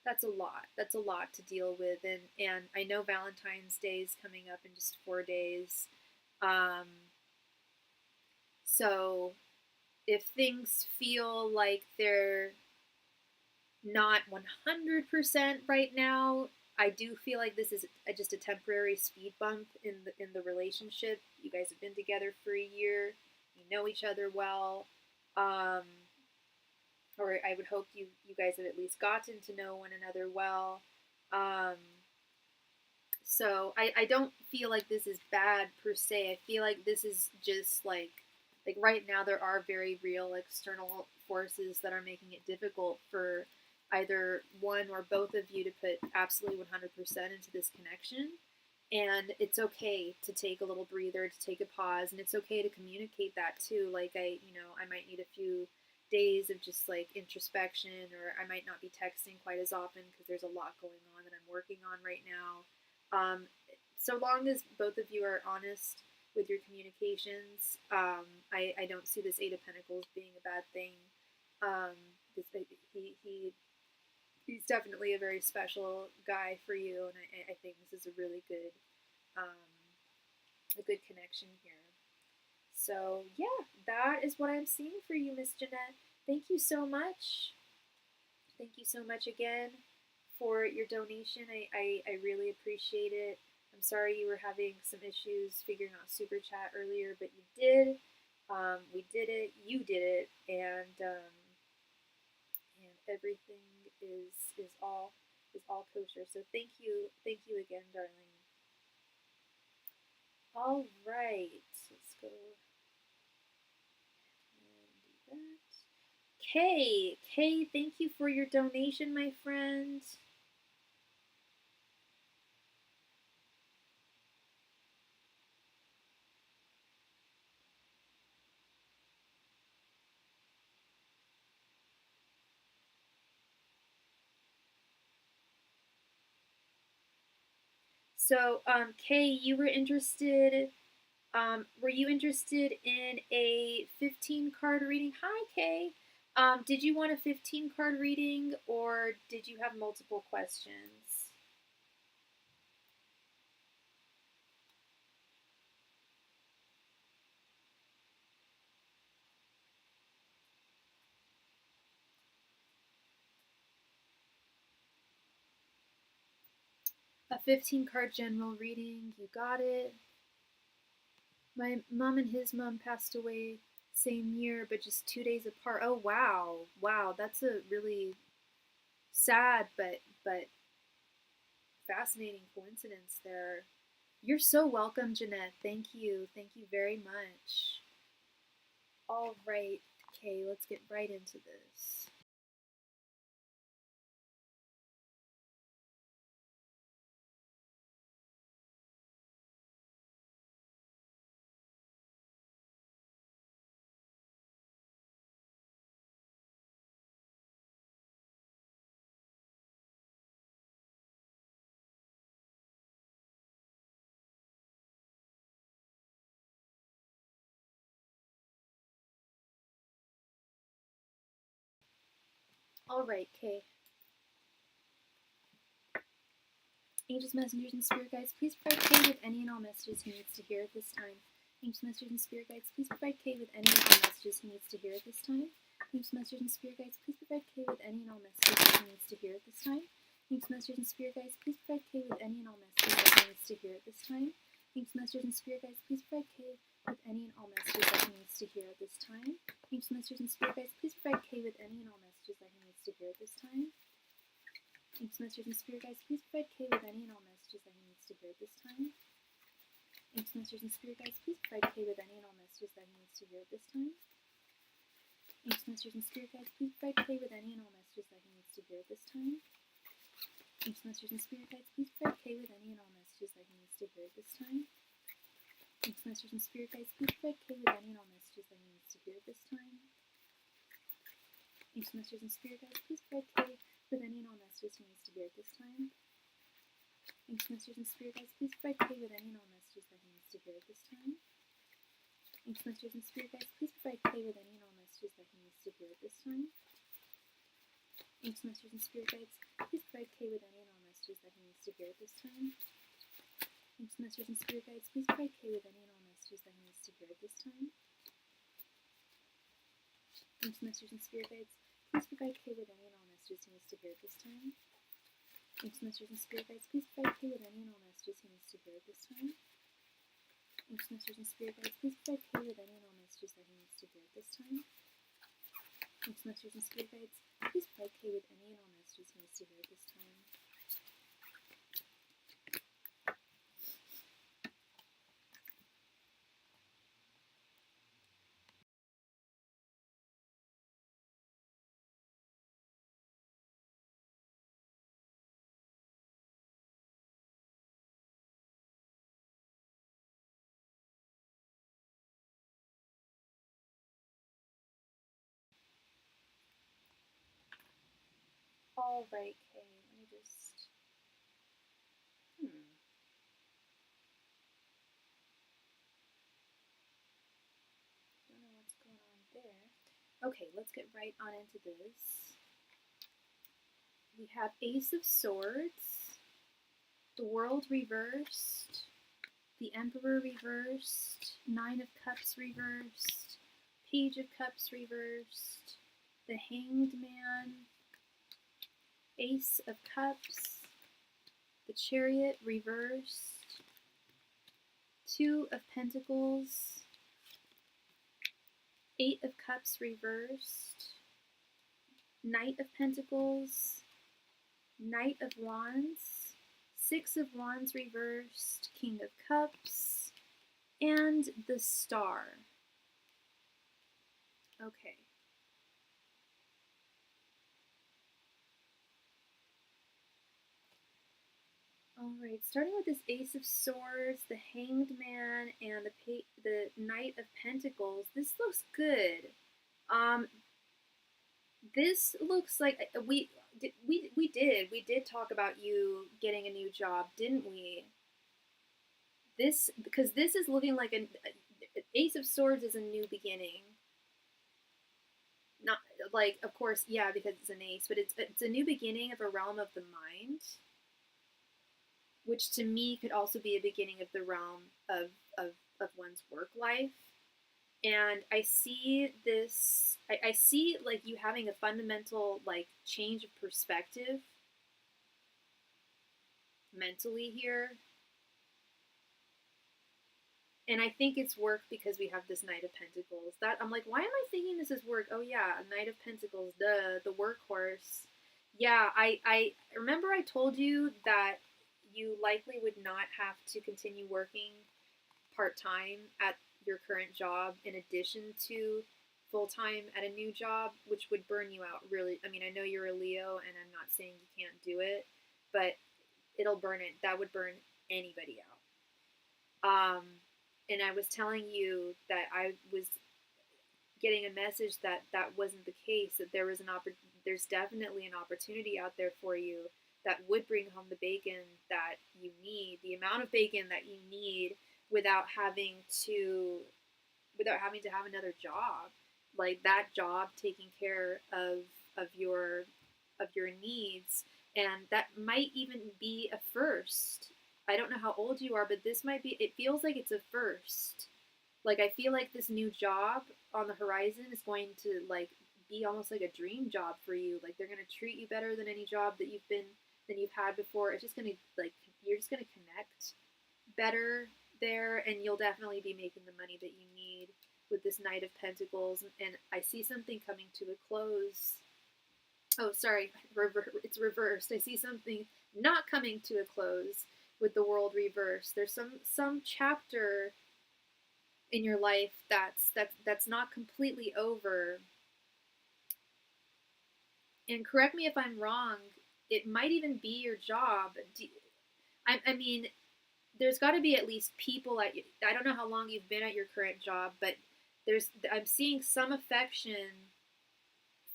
Speaker 1: That's a lot. That's a lot to deal with, and I know Valentine's Day is coming up in just 4 days. So if things feel like they're not 100% right now, I do feel like this is just a temporary speed bump in the relationship. You guys have been together for a year. You know each other well. Or I would hope you guys have at least gotten to know one another well. So I don't feel like this is bad per se. I feel like this is just like right now there are very real external forces that are making it difficult for either one or both of you to put absolutely 100% into this connection. And it's okay to take a little breather, to take a pause, and it's okay to communicate that too. Like I might need a few days of just like introspection, or I might not be texting quite as often because there's a lot going on that I'm working on right now. So long as both of you are honest with your communications, I don't see this Eight of Pentacles being a bad thing. He's definitely a very special guy for you, and I think this is a really good connection here. So yeah, that is what I'm seeing for you, Miss Jeanette. Thank you so much. Thank you so much again for your donation. I really appreciate it. I'm sorry you were having some issues figuring out SuperChat earlier, but you did. We did it. You did it, and everything is all kosher. So thank you again, darling. All right, let's go and do that. Kay, thank you for your donation, my friend. So, Kay, you were interested. Were you interested in a 15 card reading? Hi, Kay. Did you want a 15 card reading, or did you have multiple questions? A 15 card general reading. You got it. My mom and his mom passed away same year, but just 2 days apart. Oh wow, wow, that's a really sad but fascinating coincidence there. You're so welcome, Jeanette. Thank you. Thank you very much. All right, Kay, let's get right into this. All right, Kay. Angels, messengers, and spirit guides, please provide Kay with any and all messages he needs to hear at this time. Angels, messengers, and spirit guides, please provide Kay with any and all messages he needs to hear at this time. Angels, messengers, and spirit guides, please provide Kay with any and all messages he needs to hear at this time. Angels, messengers, and spirit guides, please provide Kay with any and all messages that he needs to hear at this time. Angels, messengers, and spirit guides, please provide Kay with any and all messages that he needs to hear at this time. Angels, messengers, and spirit guides, please provide Kay with any and all messages that he needs to hear at this time. Angels, messengers, and spirit guides, please provide Kay with any and all messages that he needs to hear at this time. Angels, messengers, and spirit guides, please provide Kay with any and all messages that he needs to hear at this time. Angels, messengers, and spirit guides, please provide Kay with any and all messages that he needs to hear at this time. Angels, messengers, and spirit guides, please provide Kay with any and all messages that he needs to hear at this time. Angels, messengers, and spirit guides, please provide Kay with any and all messages that he needs to hear at this time. Angels, messengers, and spirit guides, please provide Kay with any and all messages he needs to hear at this time. Angels, messengers, and spirit guides, please provide Kay with any and all messages that he needs to hear at this time. Angels, messengers, and spirit guides, please provide Kay with any and all messages that he needs to hear at this time. Angels, messengers, and spirit guides, please provide Kay with any and all messages that he needs to hear at this time. Angels, messengers, and spirit guides, please provide Kay with any and all messages that he needs to hear at this time. Angels, messengers, and spirit guides, please provide Kay with any and all messages he needs to hear at this time. Angels, messengers, and spirit guides, please provide Kay with any and all messages he needs to hear at this time. Angels, messengers, and spirit guides, please provide Kay with any and all messages that he needs to hear at this time. Angels, messengers, and spirit guides, please provide Kay with any and all messages he needs to hear at this time. All right, Kay, let me just. Don't know what's going on there. Okay, let's get right on into this. We have Ace of Swords, the World reversed, the Emperor reversed, Nine of Cups reversed, Page of Cups reversed, the Hanged Man, Ace of Cups, the Chariot reversed, Two of Pentacles, Eight of Cups reversed, Knight of Pentacles, Knight of Wands, Six of Wands reversed, King of Cups, and the Star. Okay. Alright, starting with this Ace of Swords, the Hanged Man, and the Knight of Pentacles, this looks good. This looks like we did talk about you getting a new job, didn't we? Because this is looking like an Ace of Swords is a new beginning. Not like, of course, yeah, because it's an ace, but it's a new beginning of a realm of the mind, which to me could also be a beginning of the realm of one's work life. And I see this, I see like you having a fundamental like change of perspective mentally here. And I think it's work because we have this Knight of Pentacles. That I'm like, why am I thinking this is work? Oh yeah, a Knight of Pentacles, the workhorse. Yeah, I remember I told you that you likely would not have to continue working part-time at your current job in addition to full-time at a new job, which would burn you out really. I mean, I know you're a Leo and I'm not saying you can't do it, but it'll burn it. That would burn anybody out. And I was telling you that I was getting a message that that wasn't the case, that there was there's definitely an opportunity out there for you that would bring home the bacon that you need, the amount of bacon that you need without having to have another job. Like that job taking care of your needs, and that might even be a first. I don't know how old you are, but this might be, it feels like it's a first. Like I feel like this new job on the horizon is going to like be almost like a dream job for you. Like they're going to treat you better than any job that you've had before. It's just going to like, you're just going to connect better there, and you'll definitely be making the money that you need with this Knight of Pentacles. And I see something coming to a close. Oh, sorry, it's reversed. I see something not coming to a close with the World reversed. There's some chapter in your life that's not completely over. And correct me if I'm wrong, it might even be your job. I mean, there's got to be at least people at you. I don't know how long you've been at your current job, but I'm seeing some affection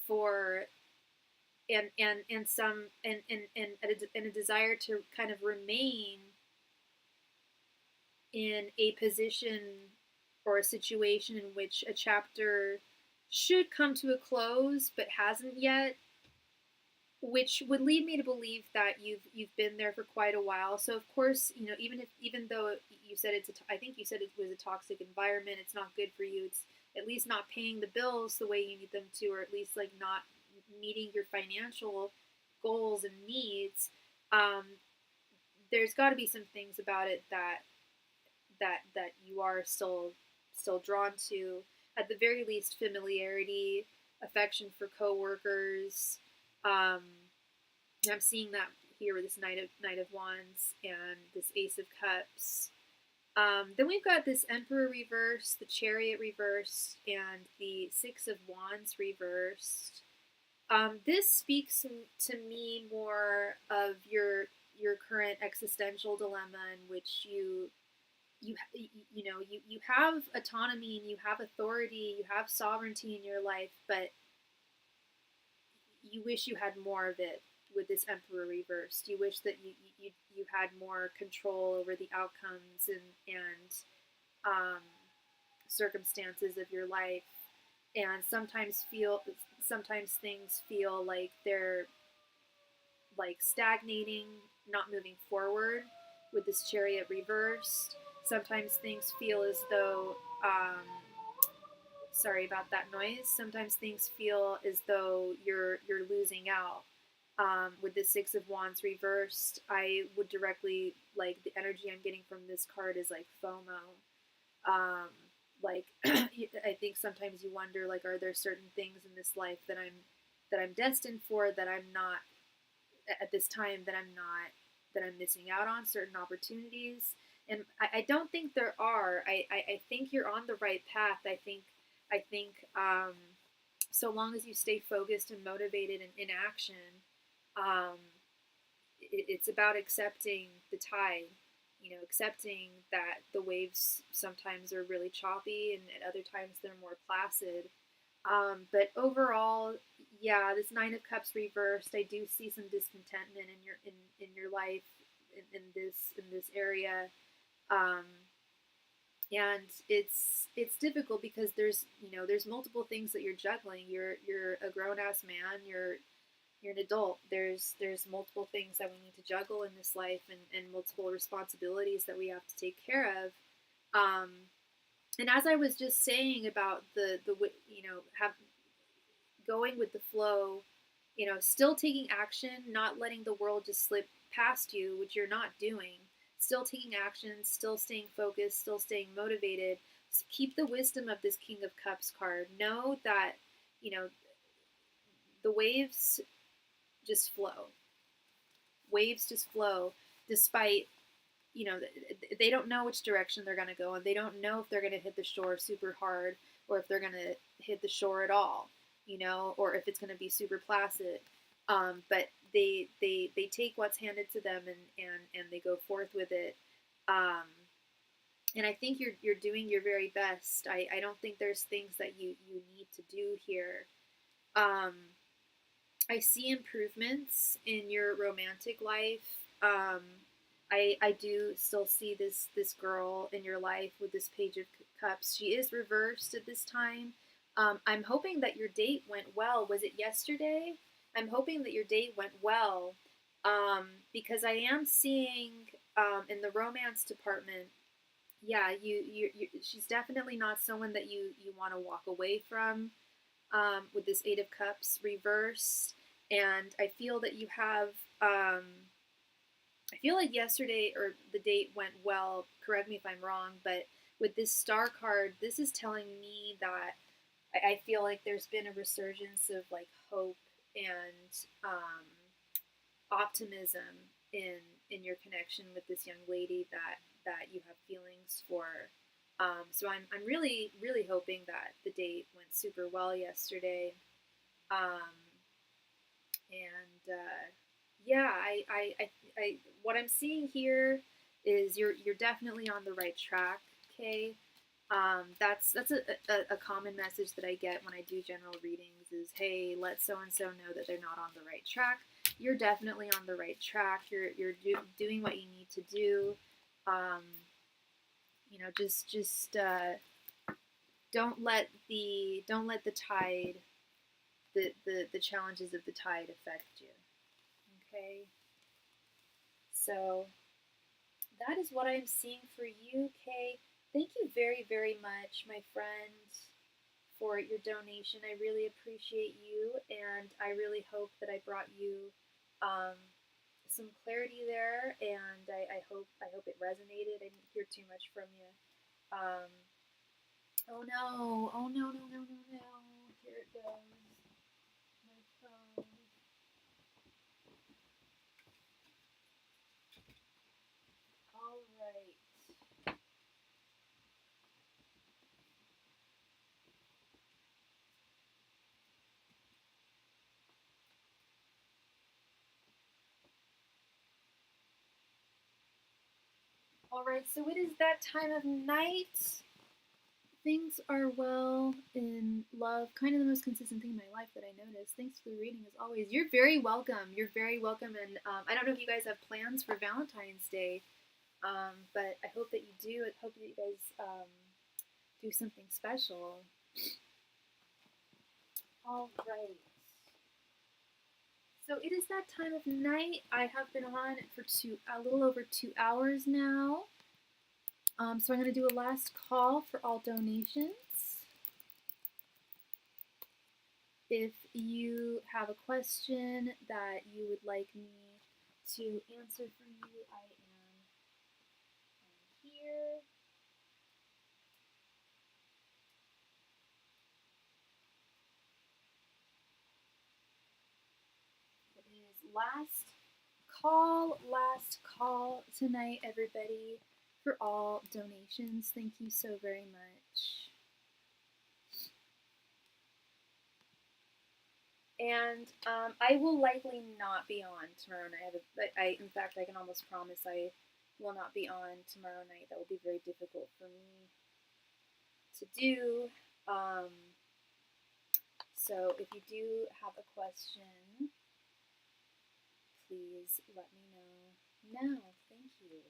Speaker 1: for and some and a desire to kind of remain in a position or a situation in which a chapter should come to a close but hasn't yet, which would lead me to believe that you've been there for quite a while. So of course, you know, even though you said I think you said it was a toxic environment, it's not good for you. It's at least not paying the bills the way you need them to, or at least like not meeting your financial goals and needs. There's got to be some things about it that you are still drawn to. At the very least, familiarity, affection for coworkers. I'm seeing that here with this Knight of Wands and this Ace of Cups. Then we've got this Emperor reversed, the Chariot reversed, and the Six of Wands reversed. This speaks to me more of your current existential dilemma, in which you have autonomy and you have authority, you have sovereignty in your life, but you wish you had more of it with this Emperor reversed. You wish that you had more control over the outcomes and circumstances of your life, and sometimes things feel like they're like stagnating, not moving forward with this Chariot reversed. Sometimes things feel as though sorry about that noise. Sometimes things feel as though you're losing out. With the Six of Wands reversed, I would directly, like, the energy I'm getting from this card is like FOMO. Like I think sometimes you wonder, like, are there certain things in this life that I'm destined for, that I'm not at this time, that I'm missing out on certain opportunities. And I don't think there are. I think you're on the right path. I think so long as you stay focused and motivated and in action, it's about accepting the tide. You know, accepting that the waves sometimes are really choppy and at other times they're more placid. But overall, yeah, this Nine of Cups reversed, I do see some discontentment in your life in this area. And it's difficult because there's multiple things that you're juggling. You're a grown ass man. You're an adult. There's multiple things that we need to juggle in this life, and multiple responsibilities that we have to take care of. And as I was just saying about the going with the flow, still taking action, not letting the world just slip past you, which you're not doing. still taking action, still staying focused, still staying motivated. So keep the wisdom of this King of Cups card. Know that, you know, the waves just flow. Waves just flow despite, you know, they don't know which direction they're going to go, and they don't know if they're going to hit the shore super hard or if they're going to hit the shore at all, you know, or if it's going to be super placid. But they take what's handed to them, and they go forth with it. And I think you're doing your very best. I don't think there's things that you need to do here. I see improvements in your romantic life. I do still see this girl in your life with this Page of Cups. She is reversed at this time. I'm hoping that your date went well. Was it yesterday? I'm hoping that your date went well, because I am seeing, in the romance department, yeah, she's definitely not someone that you want to walk away from, with this Eight of Cups reversed. And I feel that you have, I feel like yesterday or the date went well. Correct me if I'm wrong, but with this Star card, this is telling me that I feel like there's been a resurgence of like hope and, optimism in your connection with this young lady that you have feelings for. So I'm really hoping that the date went super well yesterday. And yeah, what I'm seeing here is you're definitely on the right track. Okay, that's a common message that I get when I do general readings is, hey, let so and so know that they're not on the right track. You're definitely on the right track. You're doing what you need to do. You know, just don't let the tide, the challenges of the tide affect you. Okay, so that is what I'm seeing for you, Kay. Thank you very much, my friend, for your donation. I really appreciate you, and I really hope that I brought you, some clarity there, and I hope it resonated. I didn't hear too much from you. Oh no! Oh no! No! No! No! No! Here it goes. My phone. All right. All right. So it is that time of night. Things are well in love. Kind of the most consistent thing in my life that I noticed. Thanks for the reading as always. You're very welcome. You're very welcome. And I don't know if you guys have plans for Valentine's Day, but I hope that you do. I hope that you guys, do something special. All right. So it is that time of night. I have been on for a little over 2 hours now. So I'm going to do a last call for all donations. If you have a question that you would like me to answer for you, I am here. It is last call tonight, everybody, for all donations. Thank you so very much. And I will likely not be on tomorrow night. In fact, I can almost promise I will not be on tomorrow night. That will be very difficult for me to do. So if you do have a question, please let me know now. Thank you.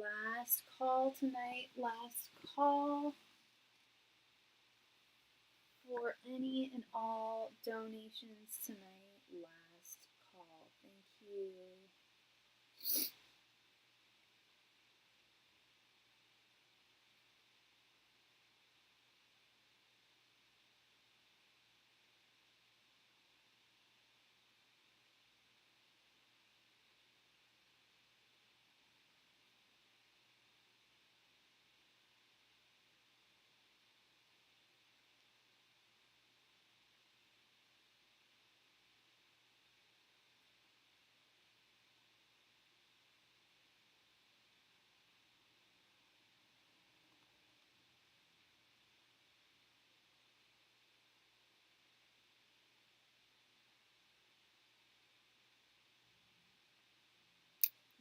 Speaker 1: Last call tonight. Last call for any and all donations tonight. Last call. Thank you.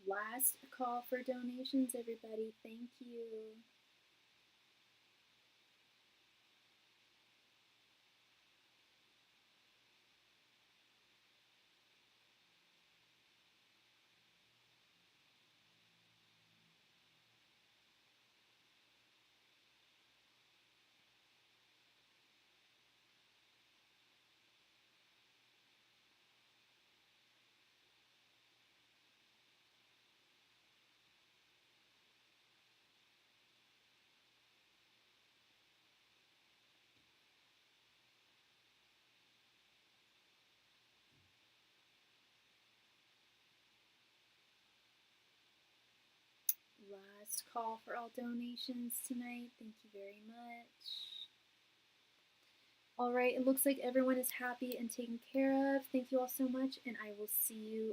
Speaker 1: last call for donations, everybody. Thank you. Last call for all donations tonight. Thank you very much. All right, it looks like everyone is happy and taken care of. Thank you all so much, and I will see you